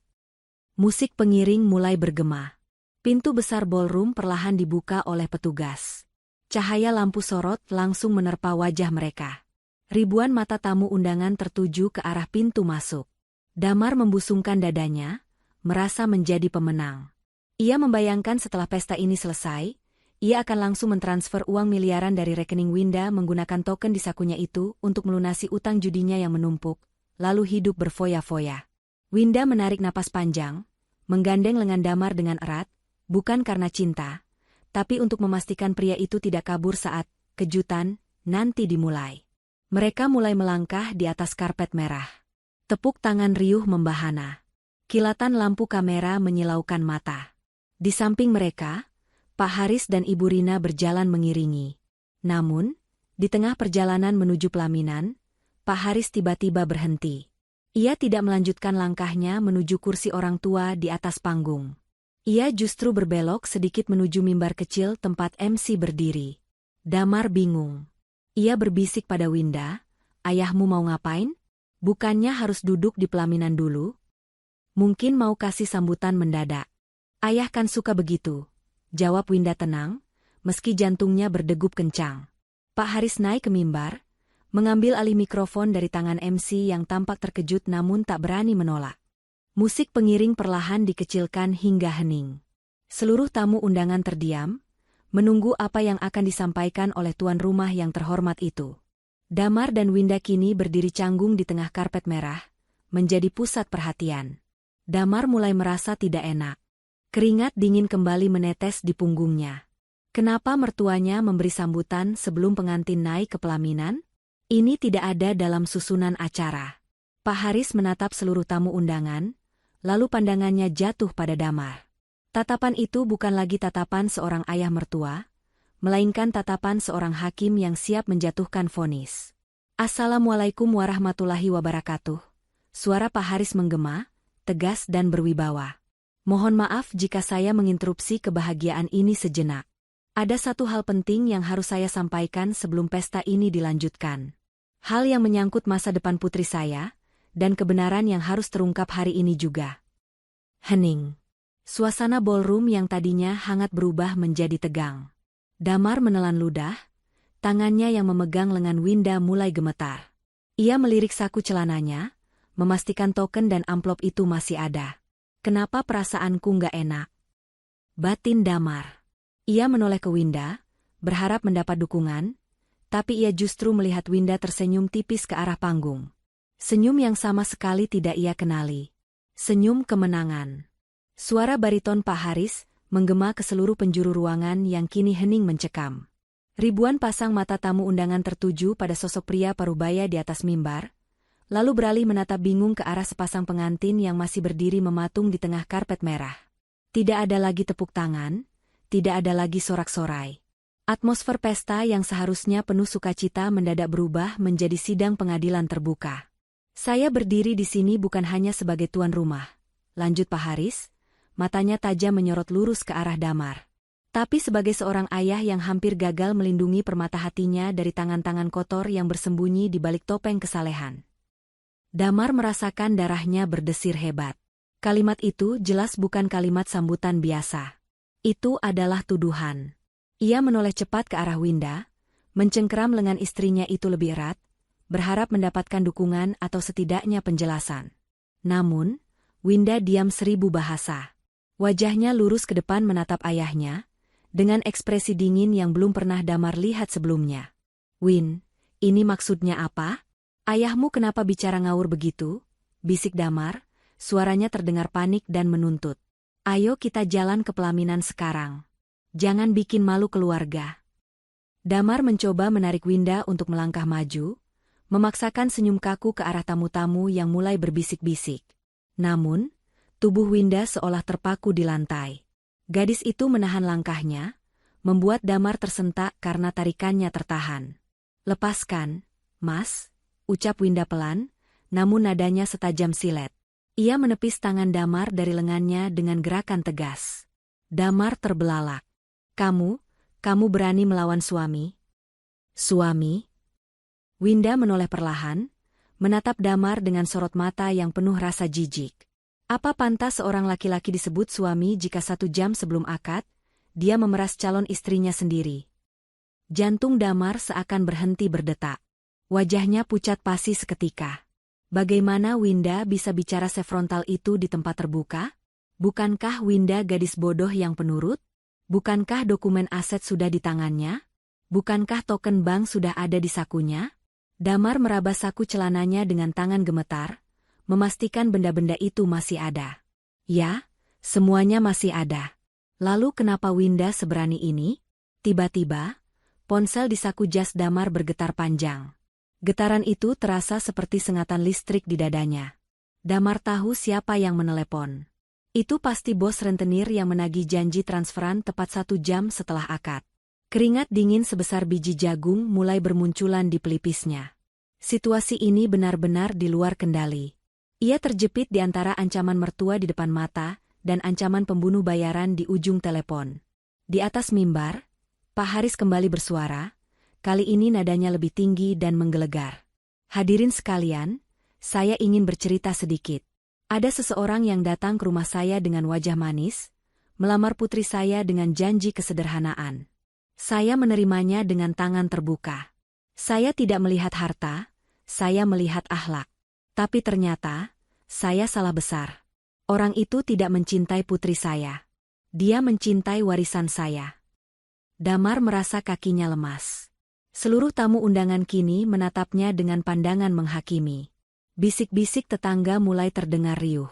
Musik pengiring mulai bergema. Pintu besar ballroom perlahan dibuka oleh petugas. Cahaya lampu sorot langsung menerpa wajah mereka. Ribuan mata tamu undangan tertuju ke arah pintu masuk. Damar membusungkan dadanya, merasa menjadi pemenang. Ia membayangkan setelah pesta ini selesai, ia akan langsung mentransfer uang miliaran dari rekening Winda menggunakan token di sakunya itu untuk melunasi utang judinya yang menumpuk, lalu hidup berfoya-foya. Winda menarik napas panjang, menggandeng lengan Damar dengan erat, bukan karena cinta, tapi untuk memastikan pria itu tidak kabur saat kejutan nanti dimulai. Mereka mulai melangkah di atas karpet merah. Tepuk tangan riuh membahana. Kilatan lampu kamera menyilaukan mata. Di samping mereka, Pak Haris dan Ibu Rina berjalan mengiringi. Namun, di tengah perjalanan menuju pelaminan, Pak Haris tiba-tiba berhenti. Ia tidak melanjutkan langkahnya menuju kursi orang tua di atas panggung. Ia justru berbelok sedikit menuju mimbar kecil tempat MC berdiri. Damar bingung. Ia berbisik pada Winda, "Ayahmu mau ngapain? Bukannya harus duduk di pelaminan dulu? Mungkin mau kasih sambutan mendadak." "Ayah kan suka begitu," jawab Winda tenang, meski jantungnya berdegup kencang. Pak Haris naik ke mimbar, mengambil alih mikrofon dari tangan MC yang tampak terkejut namun tak berani menolak. Musik pengiring perlahan dikecilkan hingga hening. Seluruh tamu undangan terdiam, menunggu apa yang akan disampaikan oleh tuan rumah yang terhormat itu. Damar dan Winda kini berdiri canggung di tengah karpet merah, menjadi pusat perhatian. Damar mulai merasa tidak enak. Keringat dingin kembali menetes di punggungnya. Kenapa mertuanya memberi sambutan sebelum pengantin naik ke pelaminan? Ini tidak ada dalam susunan acara. Pak Haris menatap seluruh tamu undangan, lalu pandangannya jatuh pada Damar. Tatapan itu bukan lagi tatapan seorang ayah mertua, melainkan tatapan seorang hakim yang siap menjatuhkan vonis. "Assalamualaikum warahmatullahi wabarakatuh." Suara Pak Haris menggema, tegas dan berwibawa. "Mohon maaf jika saya menginterupsi kebahagiaan ini sejenak. Ada satu hal penting yang harus saya sampaikan sebelum pesta ini dilanjutkan. Hal yang menyangkut masa depan putri saya, dan kebenaran yang harus terungkap hari ini juga." Hening. Suasana ballroom yang tadinya hangat berubah menjadi tegang. Damar menelan ludah, tangannya yang memegang lengan Winda mulai gemetar. Ia melirik saku celananya, memastikan token dan amplop itu masih ada. "Kenapa perasaanku nggak enak?" batin Damar. Ia menoleh ke Winda, berharap mendapat dukungan, tapi ia justru melihat Winda tersenyum tipis ke arah panggung. Senyum yang sama sekali tidak ia kenali. Senyum kemenangan. Suara bariton Pak Haris menggema ke seluruh penjuru ruangan yang kini hening mencekam. Ribuan pasang mata tamu undangan tertuju pada sosok pria parubaya di atas mimbar, lalu beralih menatap bingung ke arah sepasang pengantin yang masih berdiri mematung di tengah karpet merah. Tidak ada lagi tepuk tangan, tidak ada lagi sorak-sorai. Atmosfer pesta yang seharusnya penuh sukacita mendadak berubah menjadi sidang pengadilan terbuka. Saya berdiri di sini bukan hanya sebagai tuan rumah, lanjut Pak Haris, matanya tajam menyorot lurus ke arah Damar. Tapi sebagai seorang ayah yang hampir gagal melindungi permata hatinya dari tangan-tangan kotor yang bersembunyi di balik topeng kesalehan. Damar merasakan darahnya berdesir hebat. Kalimat itu jelas bukan kalimat sambutan biasa. Itu adalah tuduhan. Ia menoleh cepat ke arah Winda, mencengkeram lengan istrinya itu lebih erat, berharap mendapatkan dukungan atau setidaknya penjelasan. Namun, Winda diam 1000 bahasa. Wajahnya lurus ke depan menatap ayahnya, dengan ekspresi dingin yang belum pernah Damar lihat sebelumnya. "Win, ini maksudnya apa? Ayahmu kenapa bicara ngawur begitu?" bisik Damar, suaranya terdengar panik dan menuntut. "Ayo kita jalan ke pelaminan sekarang. Jangan bikin malu keluarga." Damar mencoba menarik Winda untuk melangkah maju, memaksakan senyum kaku ke arah tamu-tamu yang mulai berbisik-bisik. Namun, tubuh Winda seolah terpaku di lantai. Gadis itu menahan langkahnya, membuat Damar tersentak karena tarikannya tertahan. "Lepaskan, Mas," ucap Winda pelan, namun nadanya setajam silet. Ia menepis tangan Damar dari lengannya dengan gerakan tegas. Damar terbelalak. Kamu berani melawan suami?" "Suami?" Winda menoleh perlahan, menatap Damar dengan sorot mata yang penuh rasa jijik. Apa pantas seorang laki-laki disebut suami jika 1 jam sebelum akad, dia memeras calon istrinya sendiri? Jantung Damar seakan berhenti berdetak. Wajahnya pucat pasi seketika. Bagaimana Winda bisa bicara sefrontal itu di tempat terbuka? Bukankah Winda gadis bodoh yang penurut? Bukankah dokumen aset sudah di tangannya? Bukankah token bank sudah ada di sakunya? Damar meraba saku celananya dengan tangan gemetar, memastikan benda-benda itu masih ada. Ya, semuanya masih ada. Lalu kenapa Winda seberani ini? Tiba-tiba, ponsel di saku jas Damar bergetar panjang. Getaran itu terasa seperti sengatan listrik di dadanya. Damar tahu siapa yang menelepon. Itu pasti bos rentenir yang menagih janji transferan tepat 1 jam setelah akad. Keringat dingin sebesar biji jagung mulai bermunculan di pelipisnya. Situasi ini benar-benar di luar kendali. Ia terjepit di antara ancaman mertua di depan mata dan ancaman pembunuh bayaran di ujung telepon. Di atas mimbar, Pak Haris kembali bersuara, kali ini nadanya lebih tinggi dan menggelegar. "Hadirin sekalian, saya ingin bercerita sedikit. Ada seseorang yang datang ke rumah saya dengan wajah manis, melamar putri saya dengan janji kesederhanaan. Saya menerimanya dengan tangan terbuka. Saya tidak melihat harta, saya melihat akhlak. Tapi ternyata, saya salah besar. Orang itu tidak mencintai putri saya. Dia mencintai warisan saya." Damar merasa kakinya lemas. Seluruh tamu undangan kini menatapnya dengan pandangan menghakimi. Bisik-bisik tetangga mulai terdengar riuh.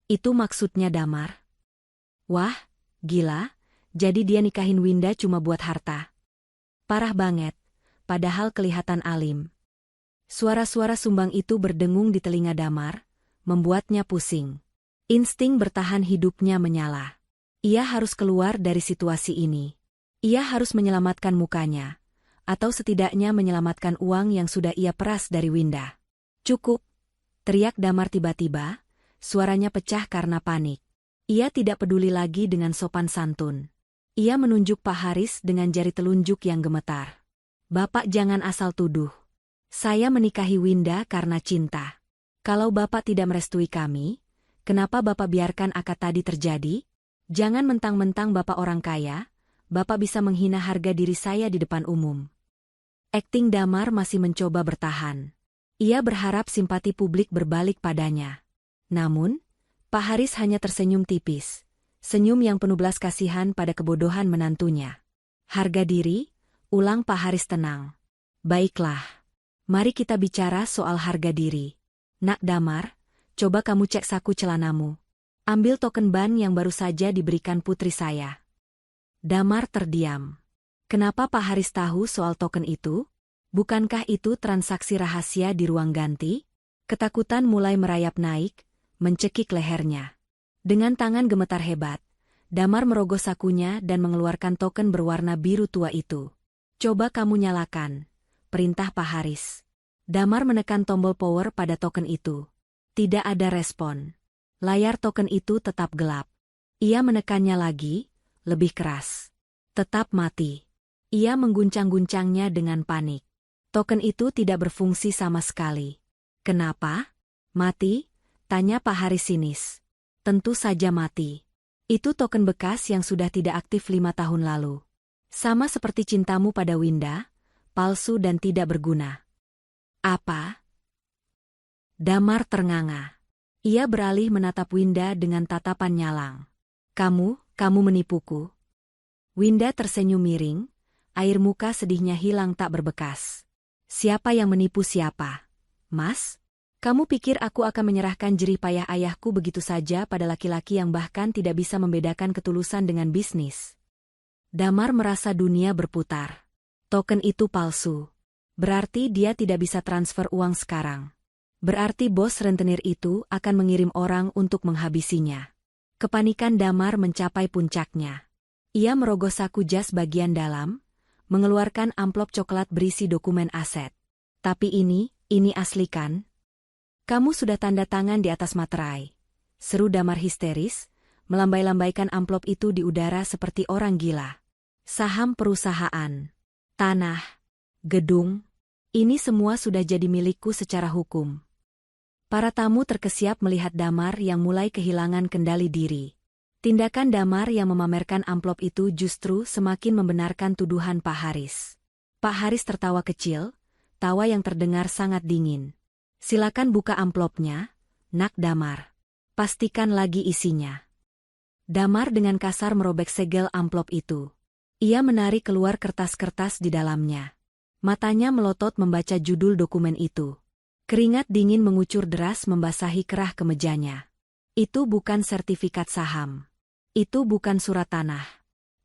"Itu maksudnya Damar? Wah, gila, jadi dia nikahin Winda cuma buat harta. Parah banget, padahal kelihatan alim." Suara-suara sumbang itu berdengung di telinga Damar, membuatnya pusing. Insting bertahan hidupnya menyala. Ia harus keluar dari situasi ini. Ia harus menyelamatkan mukanya, atau setidaknya menyelamatkan uang yang sudah ia peras dari Winda. "Cukup!" teriak Damar tiba-tiba, suaranya pecah karena panik. Ia tidak peduli lagi dengan sopan santun. Ia menunjuk Pak Haris dengan jari telunjuk yang gemetar. "Bapak jangan asal tuduh. Saya menikahi Winda karena cinta. Kalau Bapak tidak merestui kami, kenapa Bapak biarkan akad tadi terjadi? Jangan mentang-mentang Bapak orang kaya, Bapak bisa menghina harga diri saya di depan umum." Akting Damar masih mencoba bertahan. Ia berharap simpati publik berbalik padanya. Namun, Pak Haris hanya tersenyum tipis, senyum yang penuh belas kasihan pada kebodohan menantunya. "Harga diri?" ulang Pak Haris tenang. "Baiklah. Mari kita bicara soal harga diri. Nak Damar, coba kamu cek saku celanamu. Ambil token ban yang baru saja diberikan putri saya." Damar terdiam. Kenapa Pak Haris tahu soal token itu? Bukankah itu transaksi rahasia di ruang ganti? Ketakutan mulai merayap naik, mencekik lehernya. Dengan tangan gemetar hebat, Damar merogoh sakunya dan mengeluarkan token berwarna biru tua itu. Coba kamu nyalakan, perintah Pak Haris. Damar menekan tombol power pada token itu. Tidak ada respon. Layar token itu tetap gelap. Ia menekannya lagi, lebih keras. Tetap mati. Ia mengguncang-guncangnya dengan panik. Token itu tidak berfungsi sama sekali. Kenapa? Mati? Tanya Pak Haris sinis. Tentu saja mati. Itu token bekas yang sudah tidak aktif 5 tahun lalu. Sama seperti cintamu pada Winda, palsu dan tidak berguna. Apa? Damar ternganga. Ia beralih menatap Winda dengan tatapan nyalang. Kamu menipuku. Winda tersenyum miring, air muka sedihnya hilang tak berbekas. Siapa yang menipu siapa? Mas? Kamu pikir aku akan menyerahkan jerih payah ayahku begitu saja pada laki-laki yang bahkan tidak bisa membedakan ketulusan dengan bisnis? Damar merasa dunia berputar. Token itu palsu. Berarti dia tidak bisa transfer uang sekarang. Berarti bos rentenir itu akan mengirim orang untuk menghabisinya. Kepanikan Damar mencapai puncaknya. Ia merogoh saku jas bagian dalam, mengeluarkan amplop coklat berisi dokumen aset. Tapi ini asli kan? Kamu sudah tanda tangan di atas materai. Seru Damar histeris, melambai-lambaikan amplop itu di udara seperti orang gila. Saham perusahaan, tanah, gedung, ini semua sudah jadi milikku secara hukum. Para tamu terkesiap melihat Damar yang mulai kehilangan kendali diri. Tindakan Damar yang memamerkan amplop itu justru semakin membenarkan tuduhan Pak Haris. Pak Haris tertawa kecil, tawa yang terdengar sangat dingin. Silakan buka amplopnya, nak Damar. Pastikan lagi isinya. Damar dengan kasar merobek segel amplop itu. Ia menarik keluar kertas-kertas di dalamnya. Matanya melotot membaca judul dokumen itu. Keringat dingin mengucur deras membasahi kerah kemejanya. Itu bukan sertifikat saham. Itu bukan surat tanah.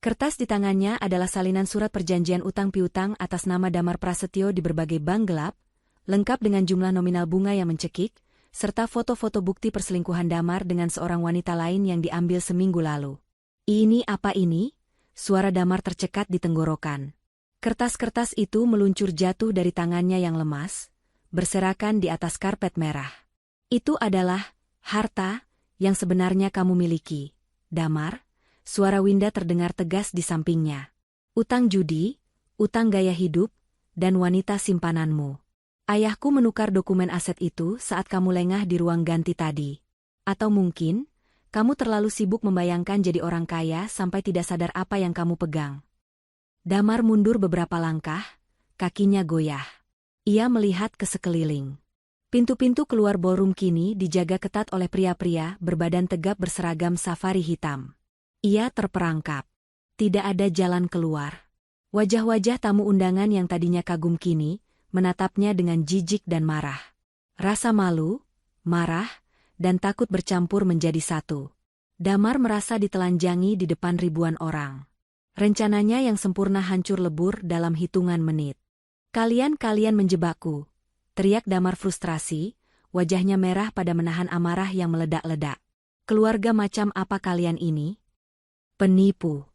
Kertas di tangannya adalah salinan surat perjanjian utang piutang atas nama Damar Prasetyo di berbagai bank gelap, lengkap dengan jumlah nominal bunga yang mencekik, serta foto-foto bukti perselingkuhan Damar dengan seorang wanita lain yang diambil seminggu lalu. Ini apa ini? Suara Damar tercekat di tenggorokan. Kertas-kertas itu meluncur jatuh dari tangannya yang lemas, berserakan di atas karpet merah. Itu adalah harta yang sebenarnya kamu miliki, Damar. Suara Winda terdengar tegas di sampingnya. Utang judi, utang gaya hidup, dan wanita simpananmu. Ayahku menukar dokumen aset itu saat kamu lengah di ruang ganti tadi. Atau mungkin, kamu terlalu sibuk membayangkan jadi orang kaya sampai tidak sadar apa yang kamu pegang. Damar mundur beberapa langkah, kakinya goyah. Ia melihat ke sekeliling. Pintu-pintu keluar ballroom kini dijaga ketat oleh pria-pria berbadan tegap berseragam safari hitam. Ia terperangkap. Tidak ada jalan keluar. Wajah-wajah tamu undangan yang tadinya kagum kini, menatapnya dengan jijik dan marah. Rasa malu, marah, dan takut bercampur menjadi satu. Damar merasa ditelanjangi di depan ribuan orang. Rencananya yang sempurna hancur lebur dalam hitungan menit. Kalian menjebakku, teriak Damar frustrasi, wajahnya merah pada menahan amarah yang meledak-ledak. Keluarga macam apa kalian ini? Penipu.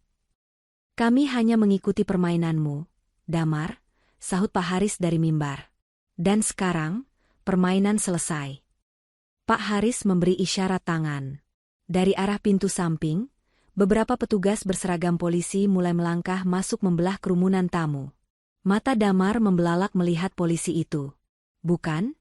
Kami hanya mengikuti permainanmu, Damar, sahut Pak Haris dari mimbar. Dan sekarang, permainan selesai. Pak Haris memberi isyarat tangan. Dari arah pintu samping, beberapa petugas berseragam polisi mulai melangkah masuk membelah kerumunan tamu. Mata Damar membelalak melihat polisi itu. Bukan?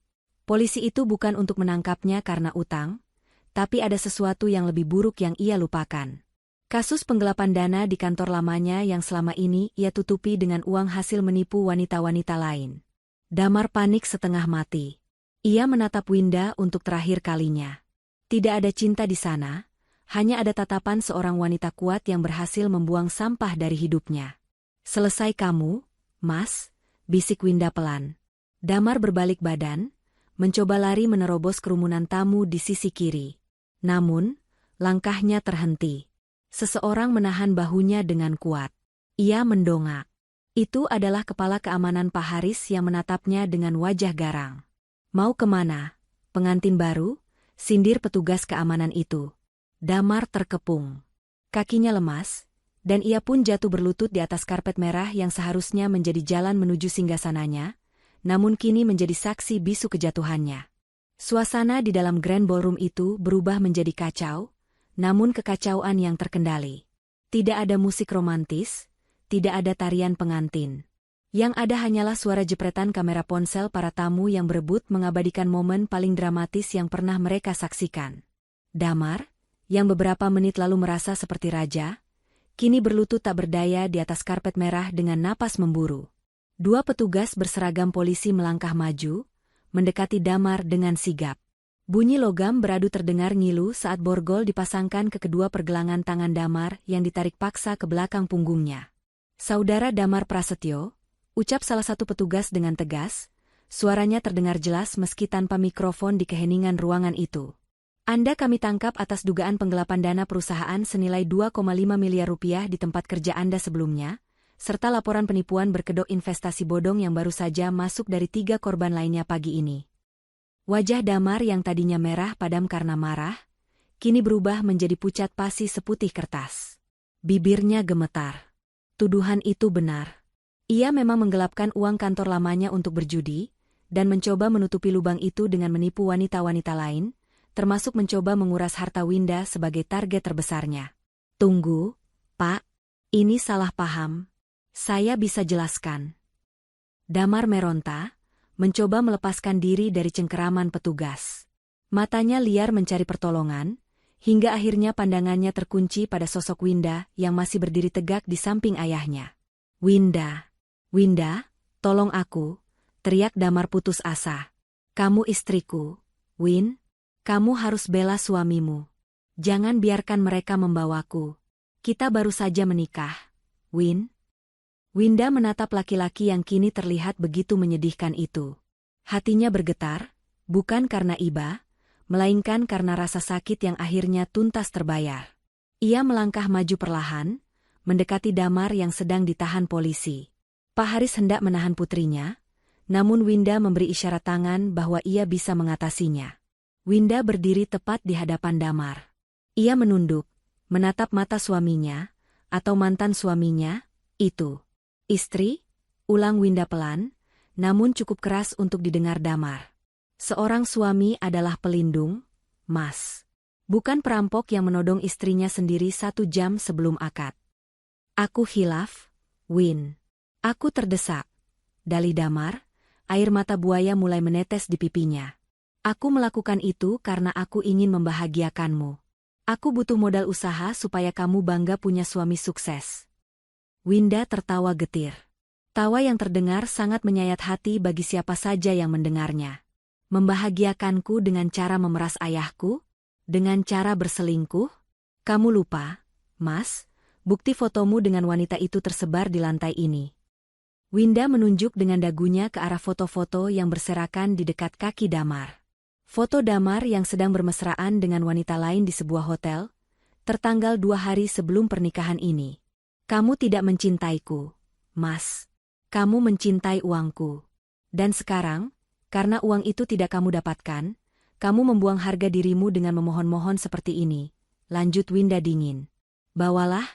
Polisi itu bukan untuk menangkapnya karena utang, tapi ada sesuatu yang lebih buruk yang ia lupakan. Kasus penggelapan dana di kantor lamanya yang selama ini ia tutupi dengan uang hasil menipu wanita-wanita lain. Damar panik setengah mati. Ia menatap Winda untuk terakhir kalinya. Tidak ada cinta di sana, hanya ada tatapan seorang wanita kuat yang berhasil membuang sampah dari hidupnya. Selesai kamu, Mas, bisik Winda pelan. Damar berbalik badan, mencoba lari menerobos kerumunan tamu di sisi kiri. Namun, langkahnya terhenti. Seseorang menahan bahunya dengan kuat. Ia mendongak. Itu adalah kepala keamanan Pak Haris yang menatapnya dengan wajah garang. Mau kemana? Pengantin baru? Sindir petugas keamanan itu. Damar terkepung. Kakinya lemas, dan ia pun jatuh berlutut di atas karpet merah yang seharusnya menjadi jalan menuju singgasananya, namun kini menjadi saksi bisu kejatuhannya. Suasana di dalam Grand Ballroom itu berubah menjadi kacau, namun kekacauan yang terkendali. Tidak ada musik romantis, tidak ada tarian pengantin. Yang ada hanyalah suara jepretan kamera ponsel para tamu yang berebut mengabadikan momen paling dramatis yang pernah mereka saksikan. Damar, yang beberapa menit lalu merasa seperti raja, kini berlutut tak berdaya di atas karpet merah dengan napas memburu. Dua petugas berseragam polisi melangkah maju, mendekati Damar dengan sigap. Bunyi logam beradu terdengar ngilu saat borgol dipasangkan ke kedua pergelangan tangan Damar yang ditarik paksa ke belakang punggungnya. "Saudara Damar Prasetyo," ucap salah satu petugas dengan tegas, suaranya terdengar jelas meski tanpa mikrofon di keheningan ruangan itu. "Anda kami tangkap atas dugaan penggelapan dana perusahaan senilai 2,5 miliar rupiah di tempat kerja Anda sebelumnya, serta laporan penipuan berkedok investasi bodong yang baru saja masuk dari 3 korban lainnya pagi ini." Wajah Damar yang tadinya merah padam karena marah, kini berubah menjadi pucat pasi seputih kertas. Bibirnya gemetar. Tuduhan itu benar. Ia memang menggelapkan uang kantor lamanya untuk berjudi, dan mencoba menutupi lubang itu dengan menipu wanita-wanita lain, termasuk mencoba menguras harta Winda sebagai target terbesarnya. "Tunggu, Pak. Ini salah paham. Saya bisa jelaskan." Damar meronta, mencoba melepaskan diri dari cengkeraman petugas. Matanya liar mencari pertolongan, hingga akhirnya pandangannya terkunci pada sosok Winda yang masih berdiri tegak di samping ayahnya. "Winda. Winda, tolong aku," teriak Damar putus asa. "Kamu istriku, Win. Kamu harus bela suamimu. Jangan biarkan mereka membawaku. Kita baru saja menikah, Win." Winda menatap laki-laki yang kini terlihat begitu menyedihkan itu. Hatinya bergetar, bukan karena iba, melainkan karena rasa sakit yang akhirnya tuntas terbayar. Ia melangkah maju perlahan, mendekati Damar yang sedang ditahan polisi. Pak Haris hendak menahan putrinya, namun Winda memberi isyarat tangan bahwa ia bisa mengatasinya. Winda berdiri tepat di hadapan Damar. Ia menunduk, menatap mata suaminya, atau mantan suaminya, itu. "Istri?" ulang Winda pelan, namun cukup keras untuk didengar Damar. "Seorang suami adalah pelindung, Mas. Bukan perampok yang menodong istrinya sendiri 1 jam sebelum akad." "Aku khilaf, Win." "Aku terdesak," dalih Damar, air mata buaya mulai menetes di pipinya. "Aku melakukan itu karena aku ingin membahagiakanmu. Aku butuh modal usaha supaya kamu bangga punya suami sukses." Winda tertawa getir. Tawa yang terdengar sangat menyayat hati bagi siapa saja yang mendengarnya. "Membahagiakanku dengan cara memeras ayahku? Dengan cara berselingkuh? Kamu lupa, Mas, bukti fotomu dengan wanita itu tersebar di lantai ini." Winda menunjuk dengan dagunya ke arah foto-foto yang berserakan di dekat kaki Damar. Foto Damar yang sedang bermesraan dengan wanita lain di sebuah hotel, tertanggal 2 hari sebelum pernikahan ini. "Kamu tidak mencintaiku, Mas. Kamu mencintai uangku. Dan sekarang, karena uang itu tidak kamu dapatkan, kamu membuang harga dirimu dengan memohon-mohon seperti ini," lanjut Winda dingin. "Bawalah,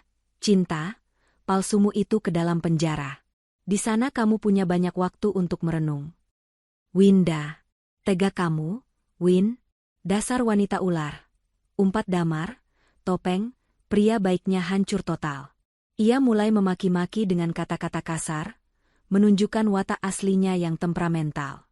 cinta, palsumu itu ke dalam penjara. Di sana kamu punya banyak waktu untuk merenung." "Winda, tega kamu, Win. Dasar wanita ular," umpat Damar, topeng, pria baiknya hancur total. Ia mulai memaki-maki dengan kata-kata kasar, menunjukkan watak aslinya yang temperamental.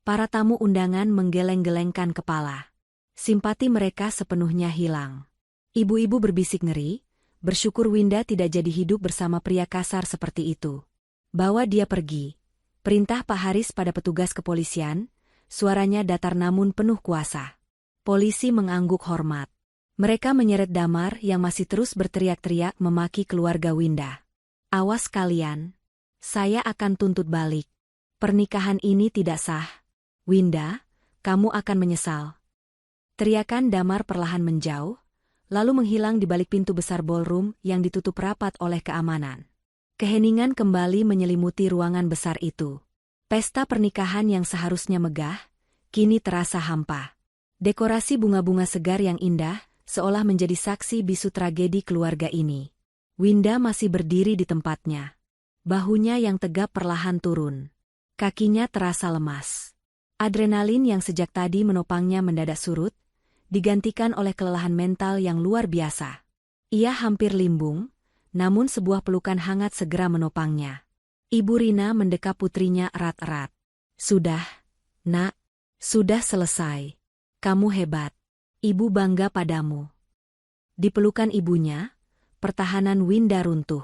Para tamu undangan menggeleng-gelengkan kepala. Simpati mereka sepenuhnya hilang. Ibu-ibu berbisik ngeri, bersyukur Winda tidak jadi hidup bersama pria kasar seperti itu. "Bawa dia pergi," perintah Pak Haris pada petugas kepolisian, suaranya datar namun penuh kuasa. Polisi mengangguk hormat. Mereka menyeret Damar yang masih terus berteriak-teriak memaki keluarga Winda. "Awas kalian. Saya akan tuntut balik. Pernikahan ini tidak sah. Winda, kamu akan menyesal." Teriakan Damar perlahan menjauh, lalu menghilang di balik pintu besar ballroom yang ditutup rapat oleh keamanan. Keheningan kembali menyelimuti ruangan besar itu. Pesta pernikahan yang seharusnya megah, kini terasa hampa. Dekorasi bunga-bunga segar yang indah seolah menjadi saksi bisu tragedi keluarga ini. Winda masih berdiri di tempatnya. Bahunya yang tegap perlahan turun. Kakinya terasa lemas. Adrenalin yang sejak tadi menopangnya mendadak surut, digantikan oleh kelelahan mental yang luar biasa. Ia hampir limbung, namun sebuah pelukan hangat segera menopangnya. Ibu Rina mendekap putrinya erat-erat. "Sudah, Nak. Sudah selesai. Kamu hebat. Ibu bangga padamu." Di pelukan ibunya, pertahanan Winda runtuh.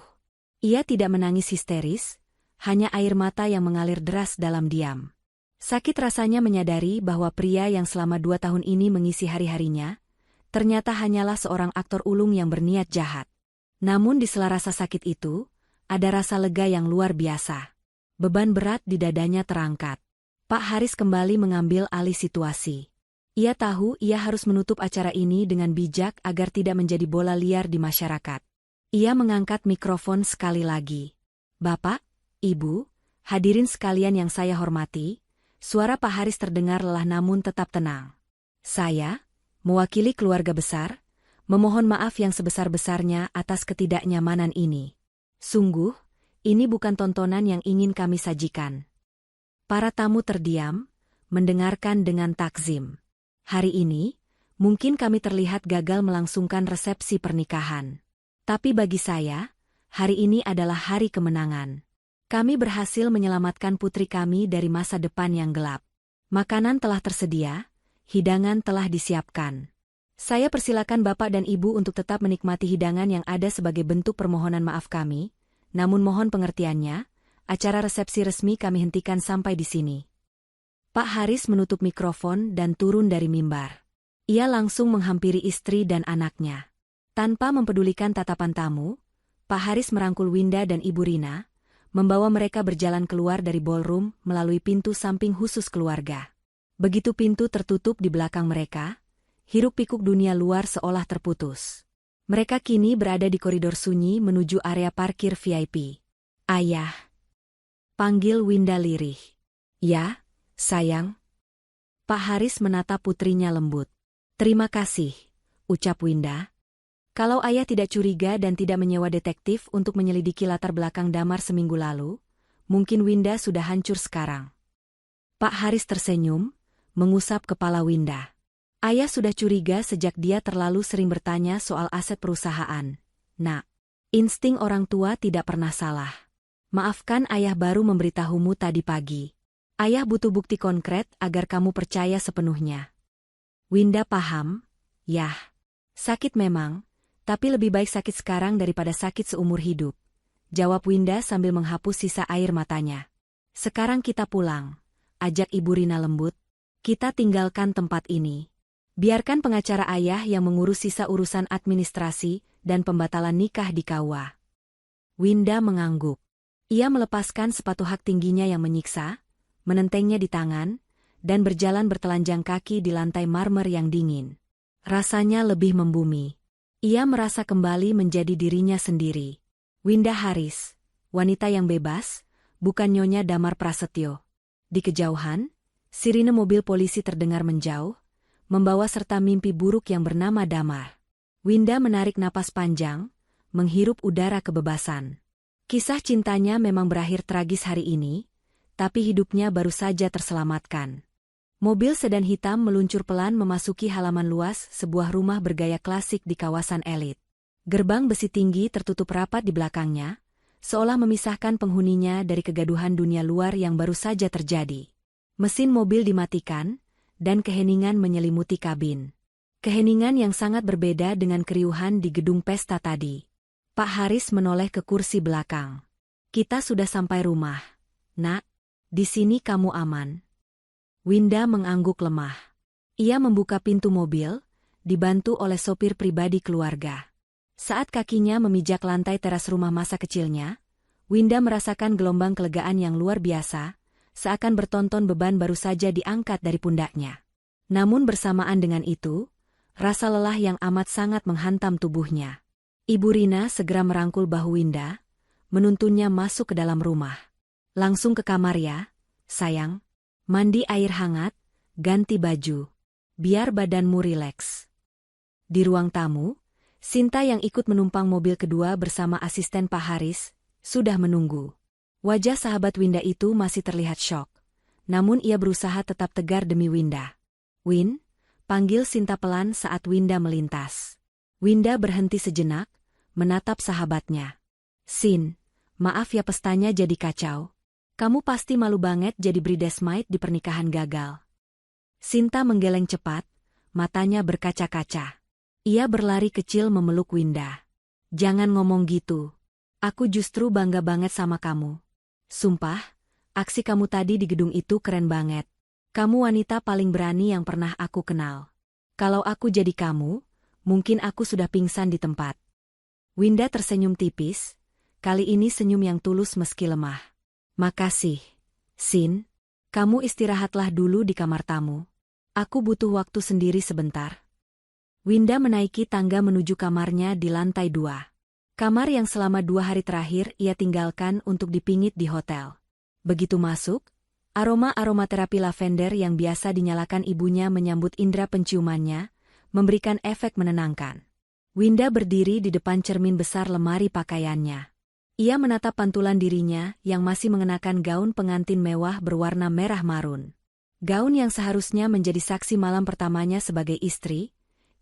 Ia tidak menangis histeris, hanya air mata yang mengalir deras dalam diam. Sakit rasanya menyadari bahwa pria yang selama 2 tahun ini mengisi hari-harinya, ternyata hanyalah seorang aktor ulung yang berniat jahat. Namun di sela rasa sakit itu, ada rasa lega yang luar biasa. Beban berat di dadanya terangkat. Pak Haris kembali mengambil alih situasi. Ia tahu ia harus menutup acara ini dengan bijak agar tidak menjadi bola liar di masyarakat. Ia mengangkat mikrofon sekali lagi. "Bapak, Ibu, hadirin sekalian yang saya hormati," suara Pak Haris terdengar lelah namun tetap tenang. "Saya, mewakili keluarga besar, memohon maaf yang sebesar-besarnya atas ketidaknyamanan ini. Sungguh, ini bukan tontonan yang ingin kami sajikan." Para tamu terdiam, mendengarkan dengan takzim. Hari ini, mungkin kami terlihat gagal melangsungkan resepsi pernikahan. Tapi bagi saya, hari ini adalah hari kemenangan. Kami berhasil menyelamatkan putri kami dari masa depan yang gelap. Makanan telah tersedia, hidangan telah disiapkan. Saya persilakan Bapak dan Ibu untuk tetap menikmati hidangan yang ada sebagai bentuk permohonan maaf kami, namun mohon pengertiannya, acara resepsi resmi kami hentikan sampai di sini. Pak Haris menutup mikrofon dan turun dari mimbar. Ia langsung menghampiri istri dan anaknya. Tanpa mempedulikan tatapan tamu, Pak Haris merangkul Winda dan Ibu Rina, membawa mereka berjalan keluar dari ballroom melalui pintu samping khusus keluarga. Begitu pintu tertutup di belakang mereka, hiruk-pikuk dunia luar seolah terputus. Mereka kini berada di koridor sunyi menuju area parkir VIP. "Ayah," panggil Winda lirih. "Ya, sayang." Pak Haris menatap putrinya lembut. "Terima kasih," ucap Winda. Kalau ayah tidak curiga dan tidak menyewa detektif untuk menyelidiki latar belakang Damar seminggu lalu, mungkin Winda sudah hancur sekarang. Pak Haris tersenyum, mengusap kepala Winda. Ayah sudah curiga sejak dia terlalu sering bertanya soal aset perusahaan. "Nak, insting orang tua tidak pernah salah. Maafkan ayah baru memberitahumu tadi pagi. Ayah butuh bukti konkret agar kamu percaya sepenuhnya." Winda paham. "Yah, sakit memang, tapi lebih baik sakit sekarang daripada sakit seumur hidup," jawab Winda sambil menghapus sisa air matanya. "Sekarang kita pulang," ajak Ibu Rina lembut. "Kita tinggalkan tempat ini. Biarkan pengacara ayah yang mengurus sisa urusan administrasi dan pembatalan nikah di KUA." Winda mengangguk. Ia melepaskan sepatu hak tingginya yang menyiksa, menentengnya di tangan, dan berjalan bertelanjang kaki di lantai marmer yang dingin. Rasanya lebih membumi. Ia merasa kembali menjadi dirinya sendiri. Winda Haris, wanita yang bebas, bukan Nyonya Damar Prasetyo. Di kejauhan, sirine mobil polisi terdengar menjauh, membawa serta mimpi buruk yang bernama Damar. Winda menarik napas panjang, menghirup udara kebebasan. Kisah cintanya memang berakhir tragis hari ini, tapi hidupnya baru saja terselamatkan. Mobil sedan hitam meluncur pelan memasuki halaman luas sebuah rumah bergaya klasik di kawasan elit. Gerbang besi tinggi tertutup rapat di belakangnya, seolah memisahkan penghuninya dari kegaduhan dunia luar yang baru saja terjadi. Mesin mobil dimatikan, dan keheningan menyelimuti kabin. Keheningan yang sangat berbeda dengan keriuhan di gedung pesta tadi. Pak Haris menoleh ke kursi belakang. "Kita sudah sampai rumah, Nak. Di sini kamu aman." Winda mengangguk lemah. Ia membuka pintu mobil, dibantu oleh sopir pribadi keluarga. Saat kakinya memijak lantai teras rumah masa kecilnya, Winda merasakan gelombang kelegaan yang luar biasa, seakan bertonton beban baru saja diangkat dari pundaknya. Namun bersamaan dengan itu, rasa lelah yang amat sangat menghantam tubuhnya. Ibu Rina segera merangkul bahu Winda, menuntunnya masuk ke dalam rumah. "Langsung ke kamar ya, sayang. Mandi air hangat, ganti baju. Biar badanmu rileks." Di ruang tamu, Sinta yang ikut menumpang mobil kedua bersama asisten Pak Haris, sudah menunggu. Wajah sahabat Winda itu masih terlihat syok. Namun ia berusaha tetap tegar demi Winda. "Win," panggil Sinta pelan saat Winda melintas. Winda berhenti sejenak, menatap sahabatnya. "Sin, maaf ya pestanya jadi kacau. Kamu pasti malu banget jadi bridesmaid di pernikahan gagal." Sinta menggeleng cepat, matanya berkaca-kaca. Ia berlari kecil memeluk Winda. "Jangan ngomong gitu. Aku justru bangga banget sama kamu. Sumpah, aksi kamu tadi di gedung itu keren banget. Kamu wanita paling berani yang pernah aku kenal. Kalau aku jadi kamu, mungkin aku sudah pingsan di tempat." Winda tersenyum tipis, kali ini senyum yang tulus meski lemah. "Makasih, Sin. Kamu istirahatlah dulu di kamar tamu. Aku butuh waktu sendiri sebentar." Winda menaiki tangga menuju kamarnya di lantai 2. Kamar yang selama 2 hari terakhir ia tinggalkan untuk dipingit di hotel. Begitu masuk, aroma aromaterapi lavender yang biasa dinyalakan ibunya menyambut indera penciumannya, memberikan efek menenangkan. Winda berdiri di depan cermin besar lemari pakaiannya. Ia menatap pantulan dirinya yang masih mengenakan gaun pengantin mewah berwarna merah marun. Gaun yang seharusnya menjadi saksi malam pertamanya sebagai istri,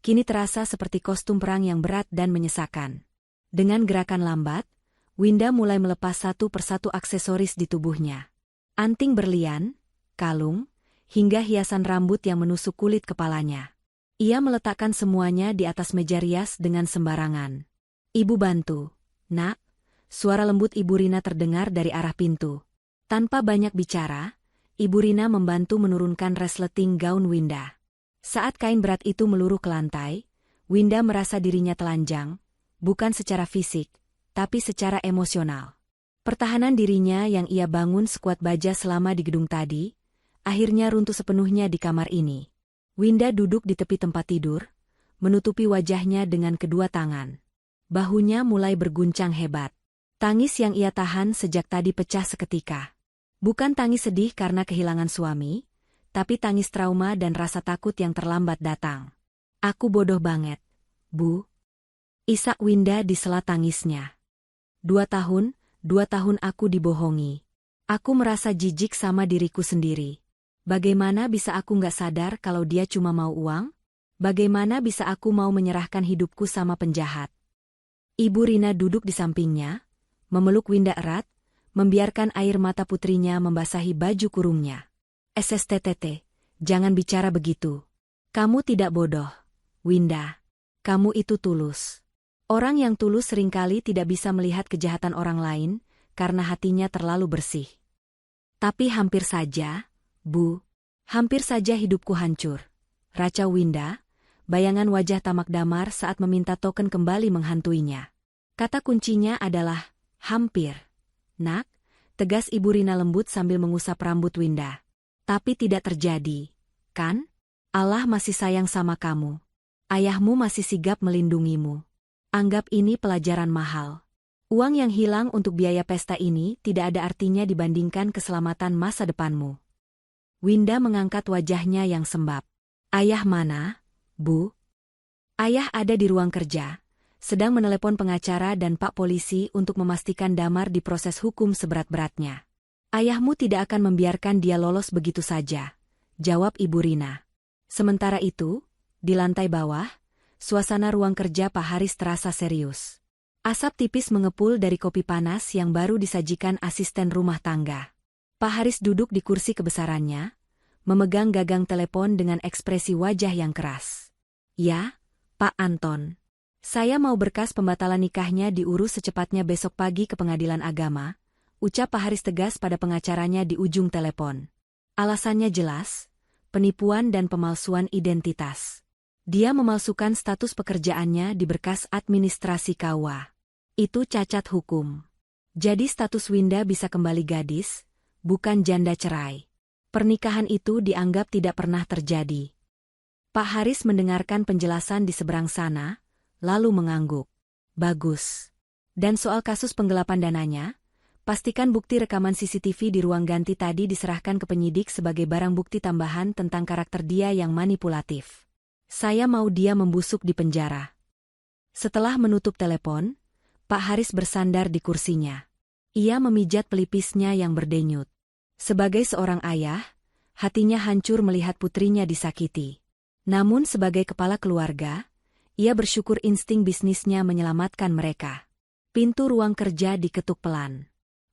kini terasa seperti kostum perang yang berat dan menyesakan. Dengan gerakan lambat, Winda mulai melepas satu persatu aksesoris di tubuhnya. Anting berlian, kalung, hingga hiasan rambut yang menusuk kulit kepalanya. Ia meletakkan semuanya di atas meja rias dengan sembarangan. "Ibu bantu, Nak." Suara lembut Ibu Rina terdengar dari arah pintu. Tanpa banyak bicara, Ibu Rina membantu menurunkan resleting gaun Winda. Saat kain berat itu meluruh ke lantai, Winda merasa dirinya telanjang, bukan secara fisik, tapi secara emosional. Pertahanan dirinya yang ia bangun sekuat baja selama di gedung tadi, akhirnya runtuh sepenuhnya di kamar ini. Winda duduk di tepi tempat tidur, menutupi wajahnya dengan kedua tangan. Bahunya mulai berguncang hebat. Tangis yang ia tahan sejak tadi pecah seketika. Bukan tangis sedih karena kehilangan suami, tapi tangis trauma dan rasa takut yang terlambat datang. "Aku bodoh banget, Bu." Isak Winda di sela tangisnya. 2 tahun aku dibohongi. Aku merasa jijik sama diriku sendiri. Bagaimana bisa aku nggak sadar kalau dia cuma mau uang? Bagaimana bisa aku mau menyerahkan hidupku sama penjahat?" Ibu Rina duduk di sampingnya, memeluk Winda erat, membiarkan air mata putrinya membasahi baju kurungnya. "SSTTT, jangan bicara begitu. Kamu tidak bodoh, Winda. Kamu itu tulus." Orang yang tulus seringkali tidak bisa melihat kejahatan orang lain, karena hatinya terlalu bersih. "Tapi hampir saja, Bu. Hampir saja hidupku hancur." Racau Winda, bayangan wajah tamak damar saat meminta token kembali menghantuinya. Kata kuncinya adalah, hampir. "Nak," tegas Ibu Rina lembut sambil mengusap rambut Winda. "Tapi tidak terjadi, kan? Allah masih sayang sama kamu. Ayahmu masih sigap melindungimu. Anggap ini pelajaran mahal. Uang yang hilang untuk biaya pesta ini tidak ada artinya dibandingkan keselamatan masa depanmu." Winda mengangkat wajahnya yang sembab. "Ayah mana, Bu?" "Ayah ada di ruang kerja, sedang menelepon pengacara dan Pak Polisi untuk memastikan Damar diproses hukum seberat-beratnya." "Ayahmu tidak akan membiarkan dia lolos begitu saja," jawab Ibu Rina. Sementara itu, di lantai bawah, suasana ruang kerja Pak Haris terasa serius. Asap tipis mengepul dari kopi panas yang baru disajikan asisten rumah tangga. Pak Haris duduk di kursi kebesarannya, memegang gagang telepon dengan ekspresi wajah yang keras. "Ya, Pak Anton. Saya mau berkas pembatalan nikahnya diurus secepatnya besok pagi ke pengadilan agama," ucap Pak Haris tegas pada pengacaranya di ujung telepon. Alasannya jelas, penipuan dan pemalsuan identitas. Dia memalsukan status pekerjaannya di berkas administrasi KUA. Itu cacat hukum. Jadi status Winda bisa kembali gadis, bukan janda cerai. Pernikahan itu dianggap tidak pernah terjadi. Pak Haris mendengarkan penjelasan di seberang sana, lalu mengangguk. "Bagus. Dan soal kasus penggelapan dananya, pastikan bukti rekaman CCTV di ruang ganti tadi diserahkan ke penyidik sebagai barang bukti tambahan tentang karakter dia yang manipulatif." Saya mau dia membusuk di penjara. Setelah menutup telepon, Pak Haris bersandar di kursinya. Ia memijat pelipisnya yang berdenyut. Sebagai seorang ayah, hatinya hancur melihat putrinya disakiti. Namun sebagai kepala keluarga, ia bersyukur insting bisnisnya menyelamatkan mereka. Pintu ruang kerja diketuk pelan.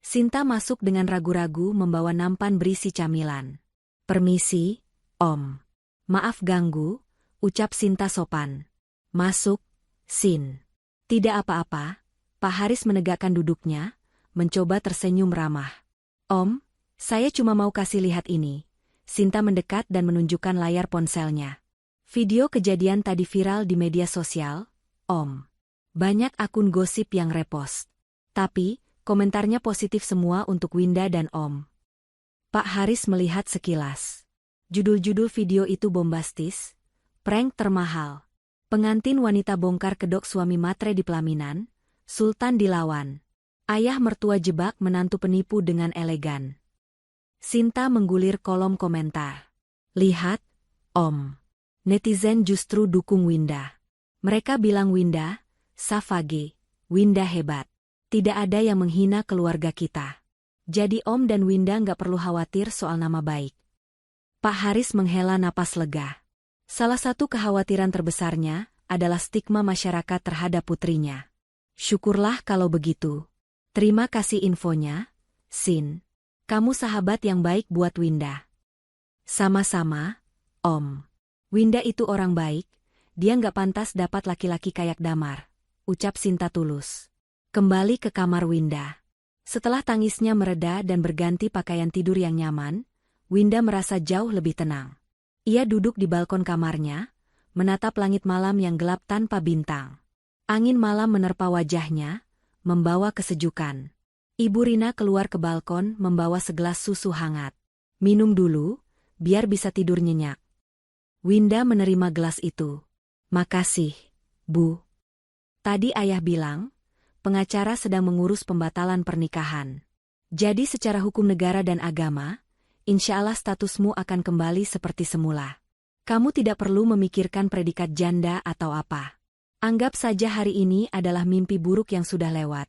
Sinta masuk dengan ragu-ragu membawa nampan berisi camilan. "Permisi, Om. Maaf ganggu," ucap Sinta sopan. "Masuk, Sin." "Tidak apa-apa." Pak Haris menegakkan duduknya, mencoba tersenyum ramah. "Om, saya cuma mau kasih lihat ini." Sinta mendekat dan menunjukkan layar ponselnya. "Video kejadian tadi viral di media sosial, Om. Banyak akun gosip yang repost. Tapi, komentarnya positif semua untuk Winda dan Om." Pak Haris melihat sekilas. Judul-judul video itu bombastis. Prank termahal. Pengantin wanita bongkar kedok suami matre di pelaminan. Sultan dilawan. Ayah mertua jebak menantu penipu dengan elegan. Sinta menggulir kolom komentar. "Lihat, Om. Netizen justru dukung Winda. Mereka bilang Winda, Savage, Winda hebat. Tidak ada yang menghina keluarga kita. Jadi Om dan Winda nggak perlu khawatir soal nama baik." Pak Haris menghela napas lega. Salah satu kekhawatiran terbesarnya adalah stigma masyarakat terhadap putrinya. "Syukurlah kalau begitu. Terima kasih infonya, Sin. Kamu sahabat yang baik buat Winda." "Sama-sama, Om. Winda itu orang baik, dia nggak pantas dapat laki-laki kayak Damar," ucap Sinta tulus. Kembali ke kamar Winda. Setelah tangisnya mereda dan berganti pakaian tidur yang nyaman, Winda merasa jauh lebih tenang. Ia duduk di balkon kamarnya, menatap langit malam yang gelap tanpa bintang. Angin malam menerpa wajahnya, membawa kesejukan. Ibu Rina keluar ke balkon membawa segelas susu hangat. "Minum dulu, biar bisa tidur nyenyak." Winda menerima gelas itu. "Makasih, Bu. Tadi ayah bilang, pengacara sedang mengurus pembatalan pernikahan. Jadi secara hukum negara dan agama, insya Allah statusmu akan kembali seperti semula. Kamu tidak perlu memikirkan predikat janda atau apa. Anggap saja hari ini adalah mimpi buruk yang sudah lewat,"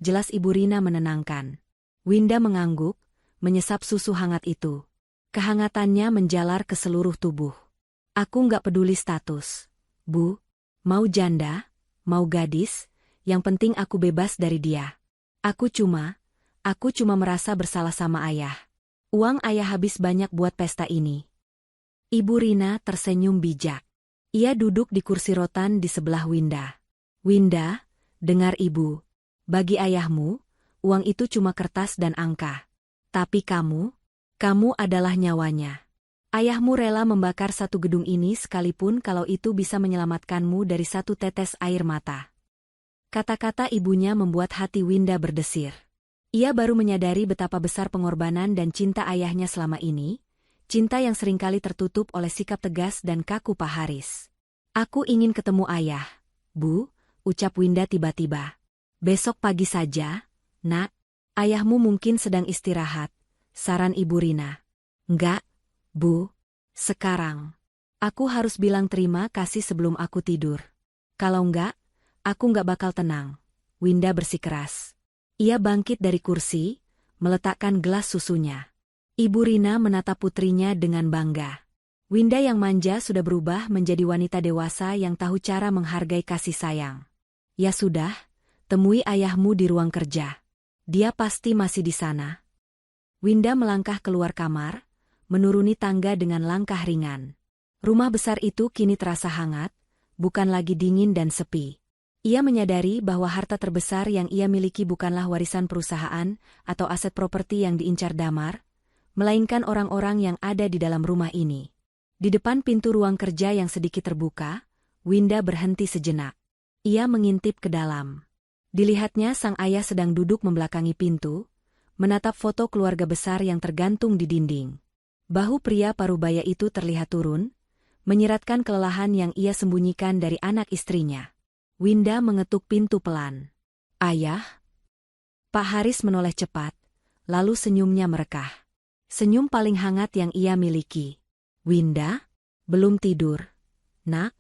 jelas Ibu Rina menenangkan. Winda mengangguk, menyesap susu hangat itu. Kehangatannya menjalar ke seluruh tubuh. "Aku nggak peduli status, Bu. Mau janda, mau gadis, yang penting aku bebas dari dia. Aku cuma merasa bersalah sama ayah. Uang ayah habis banyak buat pesta ini." Ibu Rina tersenyum bijak. Ia duduk di kursi rotan di sebelah Winda. "Winda, dengar Ibu. Bagi ayahmu, uang itu cuma kertas dan angka. Tapi kamu adalah nyawanya. Ayahmu rela membakar satu gedung ini sekalipun kalau itu bisa menyelamatkanmu dari satu tetes air mata." Kata-kata ibunya membuat hati Winda berdesir. Ia baru menyadari betapa besar pengorbanan dan cinta ayahnya selama ini, cinta yang seringkali tertutup oleh sikap tegas dan kaku Pak Haris. "Aku ingin ketemu ayah, Bu," ucap Winda tiba-tiba. "Besok pagi saja, Nak. Ayahmu mungkin sedang istirahat," saran Ibu Rina. "Enggak, Bu. Sekarang. Aku harus bilang terima kasih sebelum aku tidur. Kalau enggak, aku enggak bakal tenang." Winda bersikeras. Ia bangkit dari kursi, meletakkan gelas susunya. Ibu Rina menatap putrinya dengan bangga. Winda yang manja sudah berubah menjadi wanita dewasa yang tahu cara menghargai kasih sayang. "Ya sudah, temui ayahmu di ruang kerja. Dia pasti masih di sana." Winda melangkah keluar kamar, menuruni tangga dengan langkah ringan. Rumah besar itu kini terasa hangat, bukan lagi dingin dan sepi. Ia menyadari bahwa harta terbesar yang ia miliki bukanlah warisan perusahaan atau aset properti yang diincar Damar, melainkan orang-orang yang ada di dalam rumah ini. Di depan pintu ruang kerja yang sedikit terbuka, Winda berhenti sejenak. Ia mengintip ke dalam. Dilihatnya sang ayah sedang duduk membelakangi pintu, menatap foto keluarga besar yang tergantung di dinding. Bahu pria parubaya itu terlihat turun, menyiratkan kelelahan yang ia sembunyikan dari anak istrinya. Winda mengetuk pintu pelan. "Ayah?" Pak Haris menoleh cepat, lalu senyumnya merekah. Senyum paling hangat yang ia miliki. "Winda? Belum tidur?" Nak?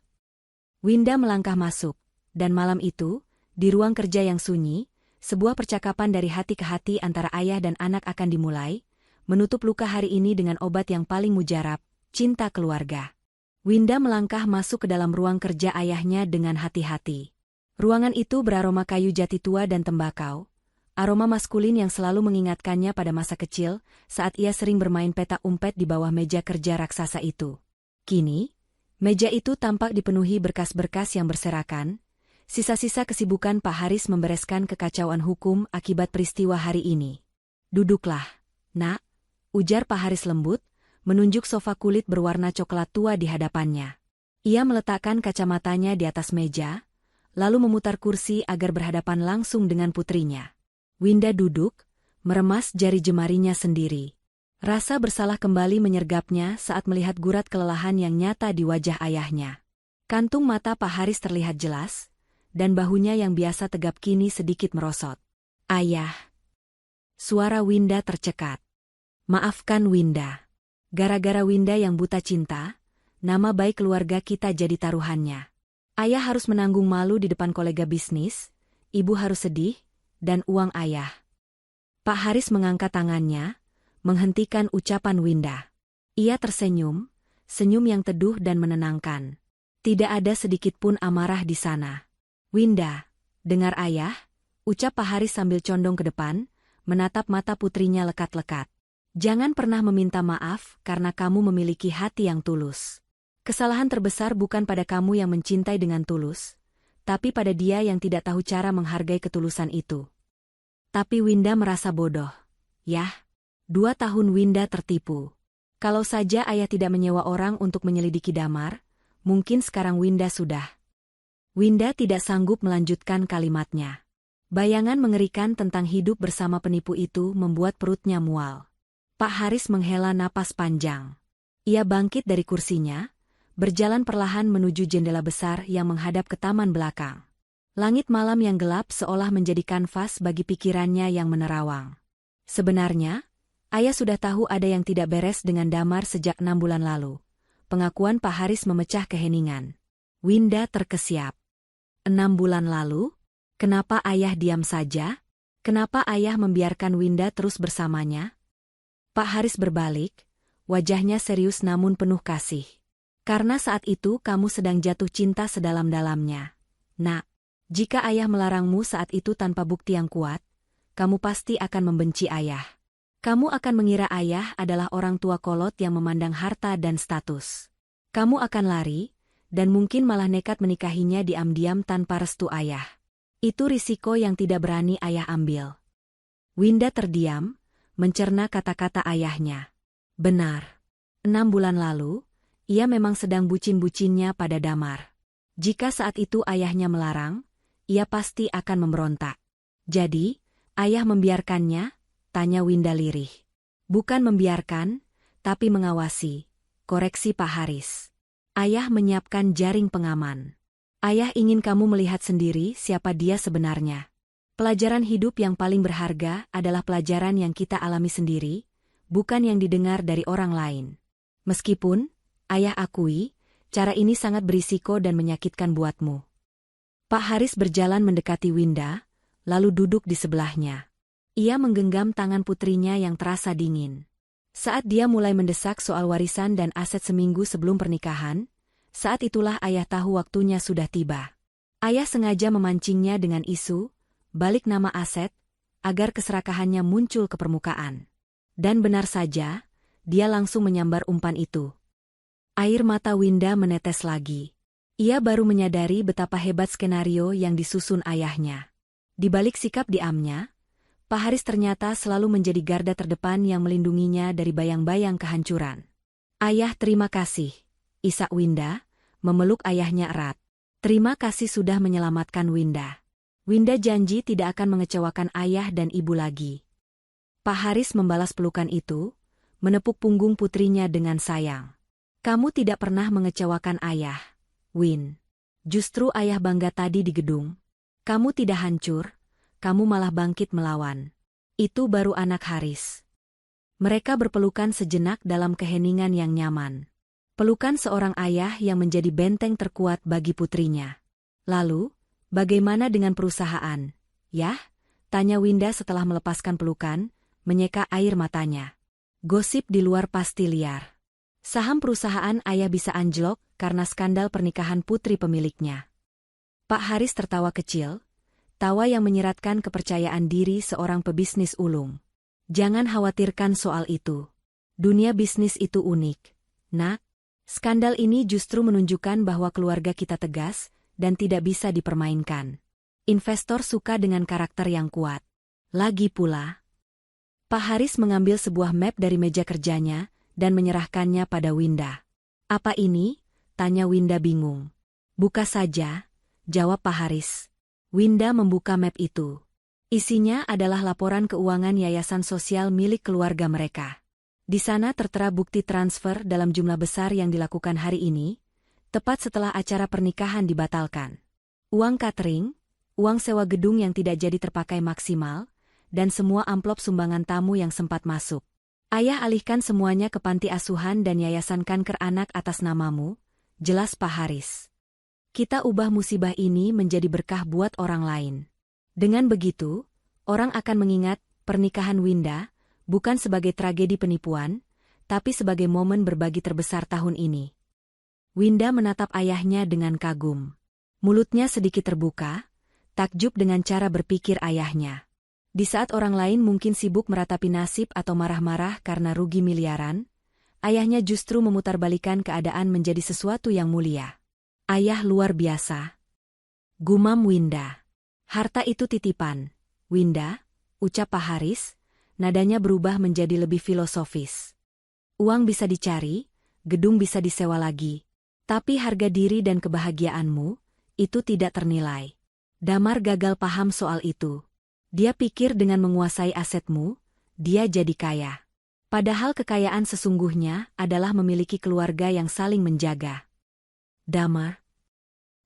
Winda melangkah masuk, dan malam itu, di ruang kerja yang sunyi, sebuah percakapan dari hati ke hati antara ayah dan anak akan dimulai, menutup luka hari ini dengan obat yang paling mujarab, cinta keluarga. Winda melangkah masuk ke dalam ruang kerja ayahnya dengan hati-hati. Ruangan itu beraroma kayu jati tua dan tembakau, aroma maskulin yang selalu mengingatkannya pada masa kecil saat ia sering bermain petak umpet di bawah meja kerja raksasa itu. Kini, meja itu tampak dipenuhi berkas-berkas yang berserakan, sisa-sisa kesibukan Pak Haris membereskan kekacauan hukum akibat peristiwa hari ini. "Duduklah, Nak," ujar Pak Haris lembut, menunjuk sofa kulit berwarna coklat tua di hadapannya. Ia meletakkan kacamatanya di atas meja, lalu memutar kursi agar berhadapan langsung dengan putrinya. Winda duduk, meremas jari jemarinya sendiri. Rasa bersalah kembali menyergapnya saat melihat gurat kelelahan yang nyata di wajah ayahnya. Kantung mata Pak Haris terlihat jelas, dan bahunya yang biasa tegap kini sedikit merosot. "Ayah." Suara Winda tercekat. "Maafkan Winda. Gara-gara Winda yang buta cinta, nama baik keluarga kita jadi taruhannya. Ayah harus menanggung malu di depan kolega bisnis, ibu harus sedih, dan uang ayah." Pak Haris mengangkat tangannya, menghentikan ucapan Winda. Ia tersenyum, senyum yang teduh dan menenangkan. Tidak ada sedikit pun amarah di sana. "Winda, dengar ayah," ucap Pak Haris sambil condong ke depan, menatap mata putrinya lekat-lekat. "Jangan pernah meminta maaf karena kamu memiliki hati yang tulus. Kesalahan terbesar bukan pada kamu yang mencintai dengan tulus, tapi pada dia yang tidak tahu cara menghargai ketulusan itu." Tapi Winda merasa bodoh. Yah, 2 tahun Winda tertipu. Kalau saja ayah tidak menyewa orang untuk menyelidiki Damar, mungkin sekarang Winda sudah. Winda tidak sanggup melanjutkan kalimatnya. Bayangan mengerikan tentang hidup bersama penipu itu membuat perutnya mual. Pak Haris menghela napas panjang. Ia bangkit dari kursinya, berjalan perlahan menuju jendela besar yang menghadap ke taman belakang. Langit malam yang gelap seolah menjadi kanvas bagi pikirannya yang menerawang. Sebenarnya, ayah sudah tahu ada yang tidak beres dengan Damar sejak 6 bulan lalu. Pengakuan Pak Haris memecah keheningan. Winda terkesiap. 6 bulan lalu? Kenapa ayah diam saja? Kenapa ayah membiarkan Winda terus bersamanya? Pak Haris berbalik, wajahnya serius namun penuh kasih. "Karena saat itu kamu sedang jatuh cinta sedalam-dalamnya. Nak, jika ayah melarangmu saat itu tanpa bukti yang kuat, kamu pasti akan membenci ayah. Kamu akan mengira ayah adalah orang tua kolot yang memandang harta dan status. Kamu akan lari, dan mungkin malah nekat menikahinya diam-diam tanpa restu ayah. Itu risiko yang tidak berani ayah ambil." Winda terdiam, mencerna kata-kata ayahnya. Benar. 6 bulan lalu, ia memang sedang bucin-bucinnya pada Damar. Jika saat itu ayahnya melarang, ia pasti akan memberontak. "Jadi, ayah membiarkannya?" tanya Winda lirih. "Bukan membiarkan, tapi mengawasi," koreksi Pak Haris. "Ayah menyiapkan jaring pengaman. Ayah ingin kamu melihat sendiri siapa dia sebenarnya. Pelajaran hidup yang paling berharga adalah pelajaran yang kita alami sendiri, bukan yang didengar dari orang lain. Meskipun, ayah akui, cara ini sangat berisiko dan menyakitkan buatmu." Pak Haris berjalan mendekati Winda, lalu duduk di sebelahnya. Ia menggenggam tangan putrinya yang terasa dingin. Saat dia mulai mendesak soal warisan dan aset seminggu sebelum pernikahan, saat itulah ayah tahu waktunya sudah tiba. Ayah sengaja memancingnya dengan isu balik nama aset, agar keserakahannya muncul ke permukaan. Dan benar saja, dia langsung menyambar umpan itu. Air mata Winda menetes lagi. Ia baru menyadari betapa hebat skenario yang disusun ayahnya. Di balik sikap diamnya, Pak Haris ternyata selalu menjadi garda terdepan yang melindunginya dari bayang-bayang kehancuran. "Ayah, terima kasih," isak Winda, memeluk ayahnya erat. "Terima kasih sudah menyelamatkan Winda. Winda janji tidak akan mengecewakan ayah dan ibu lagi." Pak Haris membalas pelukan itu, menepuk punggung putrinya dengan sayang. "Kamu tidak pernah mengecewakan ayah, Win. Justru ayah bangga tadi di gedung. Kamu tidak hancur, kamu malah bangkit melawan. Itu baru anak Haris." Mereka berpelukan sejenak dalam keheningan yang nyaman. Pelukan seorang ayah yang menjadi benteng terkuat bagi putrinya. Lalu, bagaimana dengan perusahaan? Yah? Tanya Winda setelah melepaskan pelukan, menyeka air matanya. Gosip di luar pasti liar. Saham perusahaan ayah bisa anjlok karena skandal pernikahan putri pemiliknya. Pak Haris tertawa kecil, tawa yang menyeratkan kepercayaan diri seorang pebisnis ulung. Jangan khawatirkan soal itu. Dunia bisnis itu unik, nak. Skandal ini justru menunjukkan bahwa keluarga kita tegas dan tidak bisa dipermainkan. Investor suka dengan karakter yang kuat. Lagi pula, Pak Haris mengambil sebuah map dari meja kerjanya dan menyerahkannya pada Winda. Apa ini? Tanya Winda bingung. Buka saja, jawab Pak Haris. Winda membuka map itu. Isinya adalah laporan keuangan yayasan sosial milik keluarga mereka. Di sana tertera bukti transfer dalam jumlah besar yang dilakukan hari ini, tepat setelah acara pernikahan dibatalkan. Uang catering, uang sewa gedung yang tidak jadi terpakai maksimal, dan semua amplop sumbangan tamu yang sempat masuk. Ayah alihkan semuanya ke panti asuhan dan yayasan kanker anak atas namamu, jelas Pak Haris. Kita ubah musibah ini menjadi berkah buat orang lain. Dengan begitu, orang akan mengingat pernikahan Winda bukan sebagai tragedi penipuan, tapi sebagai momen berbagi terbesar tahun ini. Winda menatap ayahnya dengan kagum. Mulutnya sedikit terbuka, takjub dengan cara berpikir ayahnya. Di saat orang lain mungkin sibuk meratapi nasib atau marah-marah karena rugi miliaran, ayahnya justru memutarbalikkan keadaan menjadi sesuatu yang mulia. Ayah luar biasa. Gumam Winda. Harta itu titipan. Winda, ucap Pak Haris, nadanya berubah menjadi lebih filosofis. Uang bisa dicari, gedung bisa disewa lagi. Tapi harga diri dan kebahagiaanmu, itu tidak ternilai. Damar gagal paham soal itu. Dia pikir dengan menguasai asetmu, dia jadi kaya. Padahal kekayaan sesungguhnya adalah memiliki keluarga yang saling menjaga. Damar.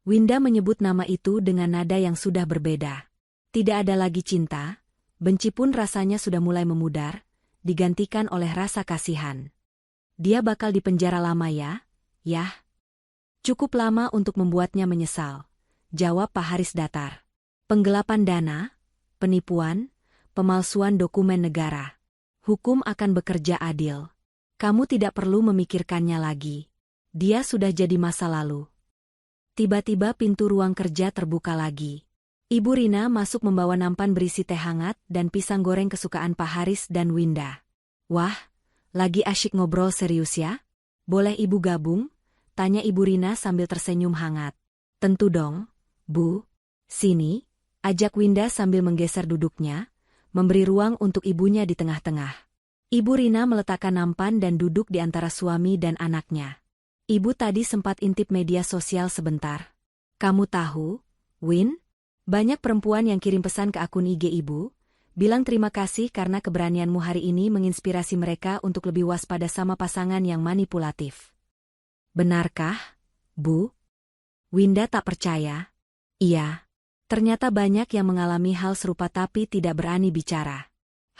Winda menyebut nama itu dengan nada yang sudah berbeda. Tidak ada lagi cinta. Benci pun rasanya sudah mulai memudar, digantikan oleh rasa kasihan. Dia bakal dipenjara lama ya? Yah. Cukup lama untuk membuatnya menyesal, jawab Pak Haris datar. Penggelapan dana, penipuan, pemalsuan dokumen negara. Hukum akan bekerja adil. Kamu tidak perlu memikirkannya lagi. Dia sudah jadi masa lalu. Tiba-tiba pintu ruang kerja terbuka lagi. Ibu Rina masuk membawa nampan berisi teh hangat dan pisang goreng kesukaan Pak Haris dan Winda. Wah, lagi asyik ngobrol serius ya? Boleh ibu gabung? Tanya Ibu Rina sambil tersenyum hangat. Tentu dong, Bu. Sini, ajak Winda sambil menggeser duduknya, memberi ruang untuk ibunya di tengah-tengah. Ibu Rina meletakkan nampan dan duduk di antara suami dan anaknya. Ibu tadi sempat intip media sosial sebentar. Kamu tahu, Win? Banyak perempuan yang kirim pesan ke akun IG ibu, bilang terima kasih karena keberanianmu hari ini menginspirasi mereka untuk lebih waspada sama pasangan yang manipulatif. Benarkah, Bu? Winda tak percaya. Iya. Ternyata banyak yang mengalami hal serupa tapi tidak berani bicara.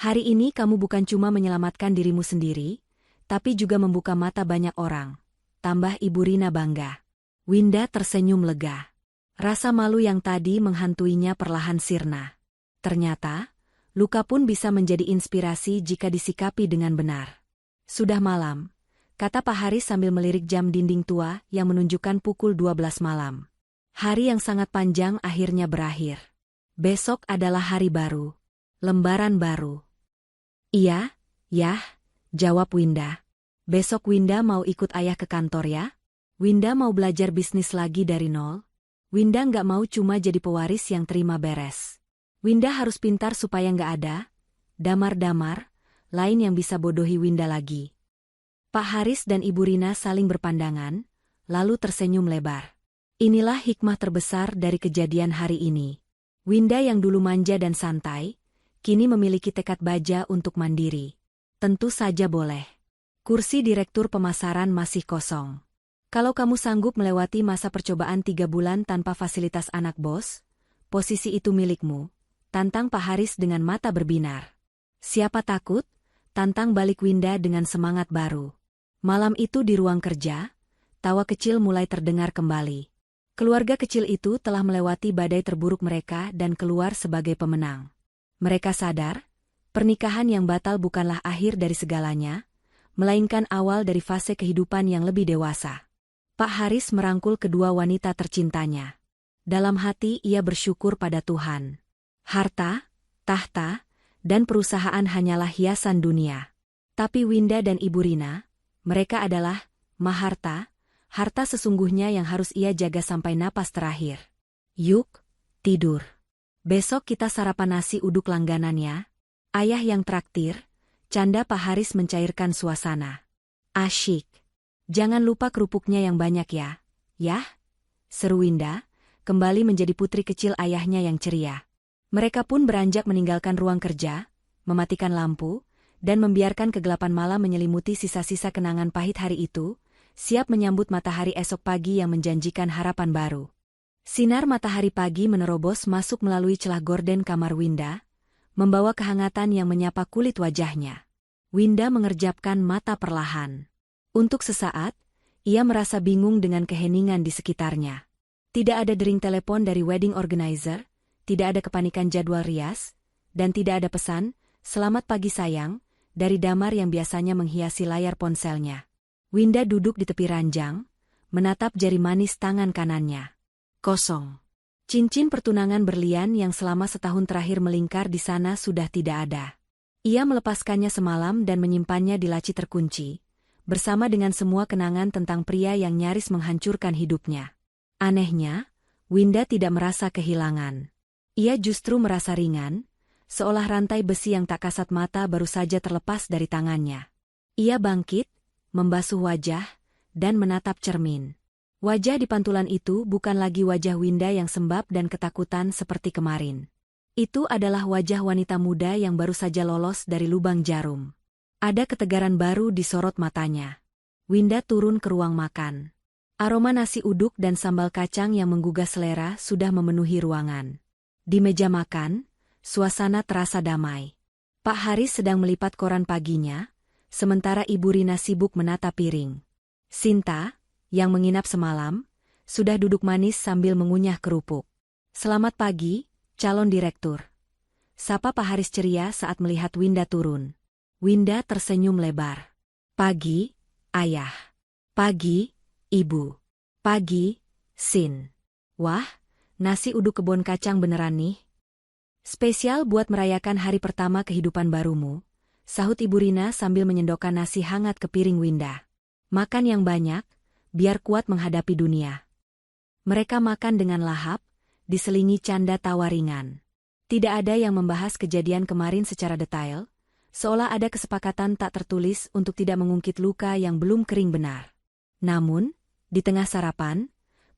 Hari ini kamu bukan cuma menyelamatkan dirimu sendiri, tapi juga membuka mata banyak orang. Tambah Ibu Rina bangga. Winda tersenyum lega. Rasa malu yang tadi menghantuinya perlahan sirna. Ternyata, luka pun bisa menjadi inspirasi jika disikapi dengan benar. Sudah malam, kata Pak Haris sambil melirik jam dinding tua yang menunjukkan pukul 12 malam. Hari yang sangat panjang akhirnya berakhir. Besok adalah hari baru. Lembaran baru. Iya, yah, jawab Winda. Besok Winda mau ikut ayah ke kantor ya? Winda mau belajar bisnis lagi dari nol? Winda nggak mau cuma jadi pewaris yang terima beres. Winda harus pintar supaya nggak ada damar-damar lain yang bisa bodohi Winda lagi. Pak Haris dan Ibu Rina saling berpandangan, lalu tersenyum lebar. Inilah hikmah terbesar dari kejadian hari ini. Winda yang dulu manja dan santai, kini memiliki tekad baja untuk mandiri. Tentu saja boleh. Kursi direktur pemasaran masih kosong. Kalau kamu sanggup melewati masa percobaan 3 bulan tanpa fasilitas anak bos, posisi itu milikmu, tantang Pak Haris dengan mata berbinar. Siapa takut? Tantang balik Winda dengan semangat baru. Malam itu di ruang kerja, tawa kecil mulai terdengar kembali. Keluarga kecil itu telah melewati badai terburuk mereka dan keluar sebagai pemenang. Mereka sadar, pernikahan yang batal bukanlah akhir dari segalanya, melainkan awal dari fase kehidupan yang lebih dewasa. Pak Haris merangkul kedua wanita tercintanya. Dalam hati ia bersyukur pada Tuhan. Harta, tahta, dan perusahaan hanyalah hiasan dunia. Tapi Winda dan Ibu Rina, mereka adalah Maharta, harta sesungguhnya yang harus ia jaga sampai napas terakhir. Yuk, tidur. Besok kita sarapan nasi uduk langganan ya. Ayah yang traktir, canda Pak Haris mencairkan suasana. Asyik. Jangan lupa kerupuknya yang banyak ya. Yah? Seru Winda, kembali menjadi putri kecil ayahnya yang ceria. Mereka pun beranjak meninggalkan ruang kerja, mematikan lampu, dan membiarkan kegelapan malam menyelimuti sisa-sisa kenangan pahit hari itu, siap menyambut matahari esok pagi yang menjanjikan harapan baru. Sinar matahari pagi menerobos masuk melalui celah gorden kamar Winda, membawa kehangatan yang menyapa kulit wajahnya. Winda mengerjapkan mata perlahan. Untuk sesaat, ia merasa bingung dengan keheningan di sekitarnya. Tidak ada dering telepon dari wedding organizer, tidak ada kepanikan jadwal rias, dan tidak ada pesan, "Selamat pagi sayang," dari Damar yang biasanya menghiasi layar ponselnya. Winda duduk di tepi ranjang, menatap jari manis tangan kanannya. Kosong. Cincin pertunangan berlian yang selama setahun terakhir melingkar di sana sudah tidak ada. Ia melepaskannya semalam dan menyimpannya di laci terkunci, bersama dengan semua kenangan tentang pria yang nyaris menghancurkan hidupnya. Anehnya, Winda tidak merasa kehilangan. Ia justru merasa ringan, seolah rantai besi yang tak kasat mata baru saja terlepas dari tangannya. Ia bangkit, membasuh wajah, dan menatap cermin. Wajah di pantulan itu bukan lagi wajah Winda yang sembab dan ketakutan seperti kemarin. Itu adalah wajah wanita muda yang baru saja lolos dari lubang jarum. Ada ketegaran baru di sorot matanya. Winda turun ke ruang makan. Aroma nasi uduk dan sambal kacang yang menggugah selera sudah memenuhi ruangan. Di meja makan, suasana terasa damai. Pak Haris sedang melipat koran paginya, sementara Ibu Rina sibuk menata piring. Sinta, yang menginap semalam, sudah duduk manis sambil mengunyah kerupuk. "Selamat pagi, calon direktur." Sapa Pak Haris ceria saat melihat Winda turun. Winda tersenyum lebar. "Pagi, Ayah." "Pagi, Ibu." "Pagi, Sin." "Wah, nasi uduk kebun kacang beneran nih. Spesial buat merayakan hari pertama kehidupan barumu," sahut Ibu Rina sambil menyendokkan nasi hangat ke piring Winda. "Makan yang banyak, biar kuat menghadapi dunia." Mereka makan dengan lahap, diselingi canda tawa ringan. Tidak ada yang membahas kejadian kemarin secara detail, seolah ada kesepakatan tak tertulis untuk tidak mengungkit luka yang belum kering benar. Namun, di tengah sarapan,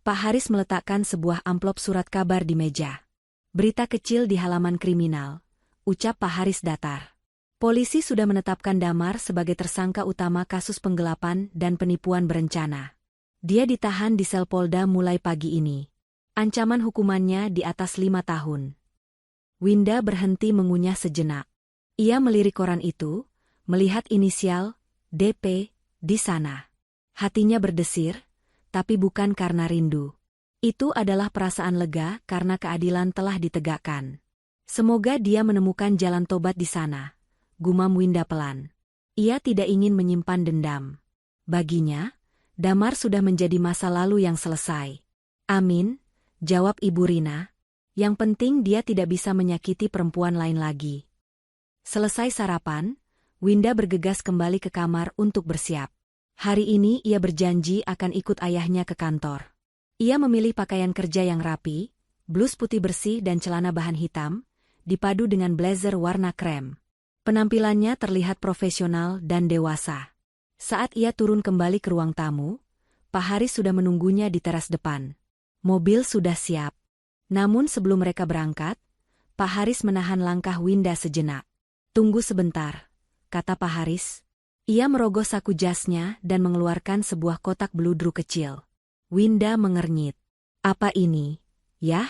Pak Haris meletakkan sebuah amplop surat kabar di meja. "Berita kecil di halaman kriminal," ucap Pak Haris datar. "Polisi sudah menetapkan Damar sebagai tersangka utama kasus penggelapan dan penipuan berencana. Dia ditahan di sel Polda mulai pagi ini. Ancaman hukumannya di atas 5 tahun. Winda berhenti mengunyah sejenak. Ia melirik koran itu, melihat inisial DP di sana. Hatinya berdesir, tapi bukan karena rindu. Itu adalah perasaan lega karena keadilan telah ditegakkan. Semoga dia menemukan jalan tobat di sana, gumam Winda pelan. Ia tidak ingin menyimpan dendam. Baginya, Damar sudah menjadi masa lalu yang selesai. Amin, jawab Ibu Rina. Yang penting dia tidak bisa menyakiti perempuan lain lagi. Selesai sarapan, Winda bergegas kembali ke kamar untuk bersiap. Hari ini ia berjanji akan ikut ayahnya ke kantor. Ia memilih pakaian kerja yang rapi, blus putih bersih dan celana bahan hitam, dipadu dengan blazer warna krem. Penampilannya terlihat profesional dan dewasa. Saat ia turun kembali ke ruang tamu, Pak Haris sudah menunggunya di teras depan. Mobil sudah siap. Namun sebelum mereka berangkat, Pak Haris menahan langkah Winda sejenak. "Tunggu sebentar," kata Pak Haris. Ia merogoh saku jasnya dan mengeluarkan sebuah kotak beludru kecil. Winda mengernyit. "Apa ini, Yah?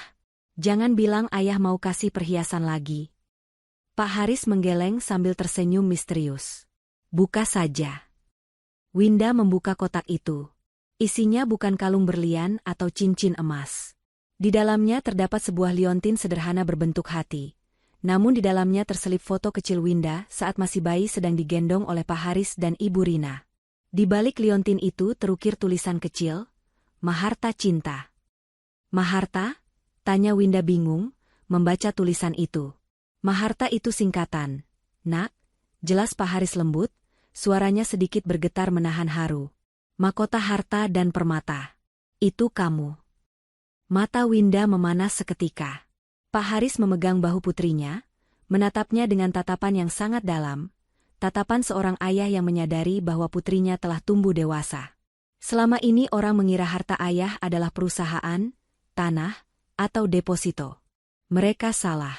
Jangan bilang ayah mau kasih perhiasan lagi." Pak Haris menggeleng sambil tersenyum misterius. "Buka saja." Winda membuka kotak itu. Isinya bukan kalung berlian atau cincin emas. Di dalamnya terdapat sebuah liontin sederhana berbentuk hati. Namun di dalamnya terselip foto kecil Winda saat masih bayi sedang digendong oleh Pak Haris dan Ibu Rina. Di balik liontin itu terukir tulisan kecil, Maharta Cinta. Maharta? Tanya Winda bingung, membaca tulisan itu. Maharta itu singkatan. Nak, jelas Pak Haris lembut, suaranya sedikit bergetar menahan haru. Mahkota harta dan permata. Itu kamu. Mata Winda memanas seketika. Pak Haris memegang bahu putrinya, menatapnya dengan tatapan yang sangat dalam, tatapan seorang ayah yang menyadari bahwa putrinya telah tumbuh dewasa. Selama ini orang mengira harta ayah adalah perusahaan, tanah, atau deposito. Mereka salah.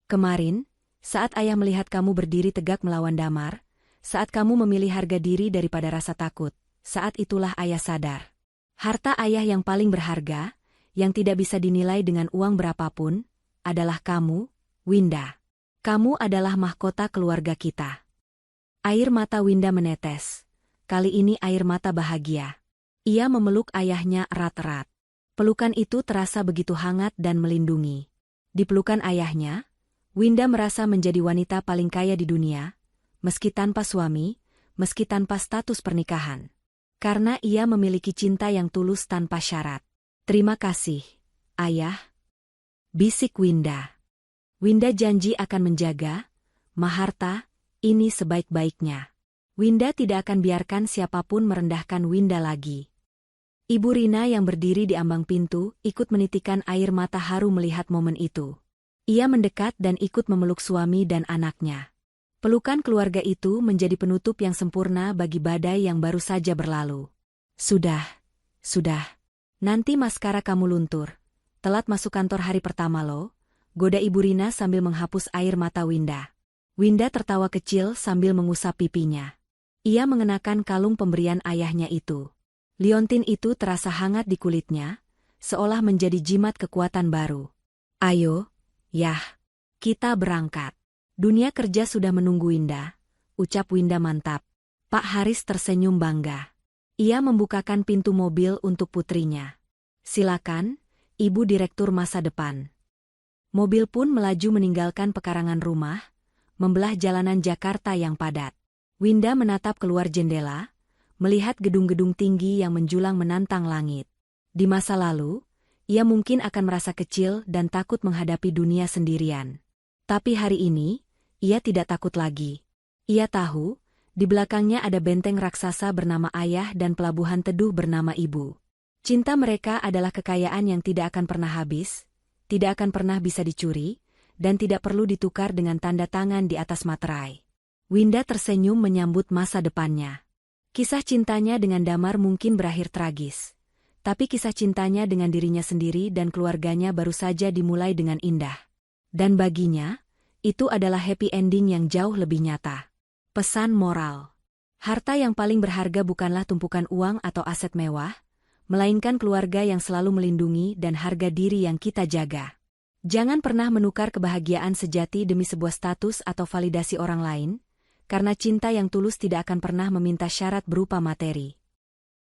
Kemarin, saat ayah melihat kamu berdiri tegak melawan Damar, saat kamu memilih harga diri daripada rasa takut, saat itulah ayah sadar. Harta ayah yang paling berharga, yang tidak bisa dinilai dengan uang berapapun, adalah kamu, Winda. Kamu adalah mahkota keluarga kita. Air mata Winda menetes. Kali ini air mata bahagia. Ia memeluk ayahnya erat-erat. Pelukan itu terasa begitu hangat dan melindungi. Di pelukan ayahnya, Winda merasa menjadi wanita paling kaya di dunia, meski tanpa suami, meski tanpa status pernikahan. Karena ia memiliki cinta yang tulus tanpa syarat. Terima kasih, ayah. Bisik Winda. Winda janji akan menjaga, Maharta, ini sebaik-baiknya. Winda tidak akan biarkan siapapun merendahkan Winda lagi. Ibu Rina yang berdiri di ambang pintu ikut menitikan air mata haru melihat momen itu. Ia mendekat dan ikut memeluk suami dan anaknya. Pelukan keluarga itu menjadi penutup yang sempurna bagi badai yang baru saja berlalu. Sudah. Nanti maskara kamu luntur. Telat masuk kantor hari pertama lo, goda Ibu Rina sambil menghapus air mata Winda. Winda tertawa kecil sambil mengusap pipinya. Ia mengenakan kalung pemberian ayahnya itu. Liontin itu terasa hangat di kulitnya, seolah menjadi jimat kekuatan baru. Ayo, yah, kita berangkat. Dunia kerja sudah menunggu Winda, ucap Winda mantap. Pak Haris tersenyum bangga. Ia membukakan pintu mobil untuk putrinya. Silakan, Ibu Direktur masa depan. Mobil pun melaju meninggalkan pekarangan rumah, membelah jalanan Jakarta yang padat. Winda menatap keluar jendela, melihat gedung-gedung tinggi yang menjulang menantang langit. Di masa lalu, ia mungkin akan merasa kecil dan takut menghadapi dunia sendirian. Tapi hari ini, ia tidak takut lagi. Ia tahu, di belakangnya ada benteng raksasa bernama ayah dan pelabuhan teduh bernama ibu. Cinta mereka adalah kekayaan yang tidak akan pernah habis, tidak akan pernah bisa dicuri, dan tidak perlu ditukar dengan tanda tangan di atas materai. Winda tersenyum menyambut masa depannya. Kisah cintanya dengan Damar mungkin berakhir tragis. Tapi kisah cintanya dengan dirinya sendiri dan keluarganya baru saja dimulai dengan indah. Dan baginya, itu adalah happy ending yang jauh lebih nyata. Pesan moral. Harta yang paling berharga bukanlah tumpukan uang atau aset mewah, melainkan keluarga yang selalu melindungi dan harga diri yang kita jaga. Jangan pernah menukar kebahagiaan sejati demi sebuah status atau validasi orang lain, karena cinta yang tulus tidak akan pernah meminta syarat berupa materi.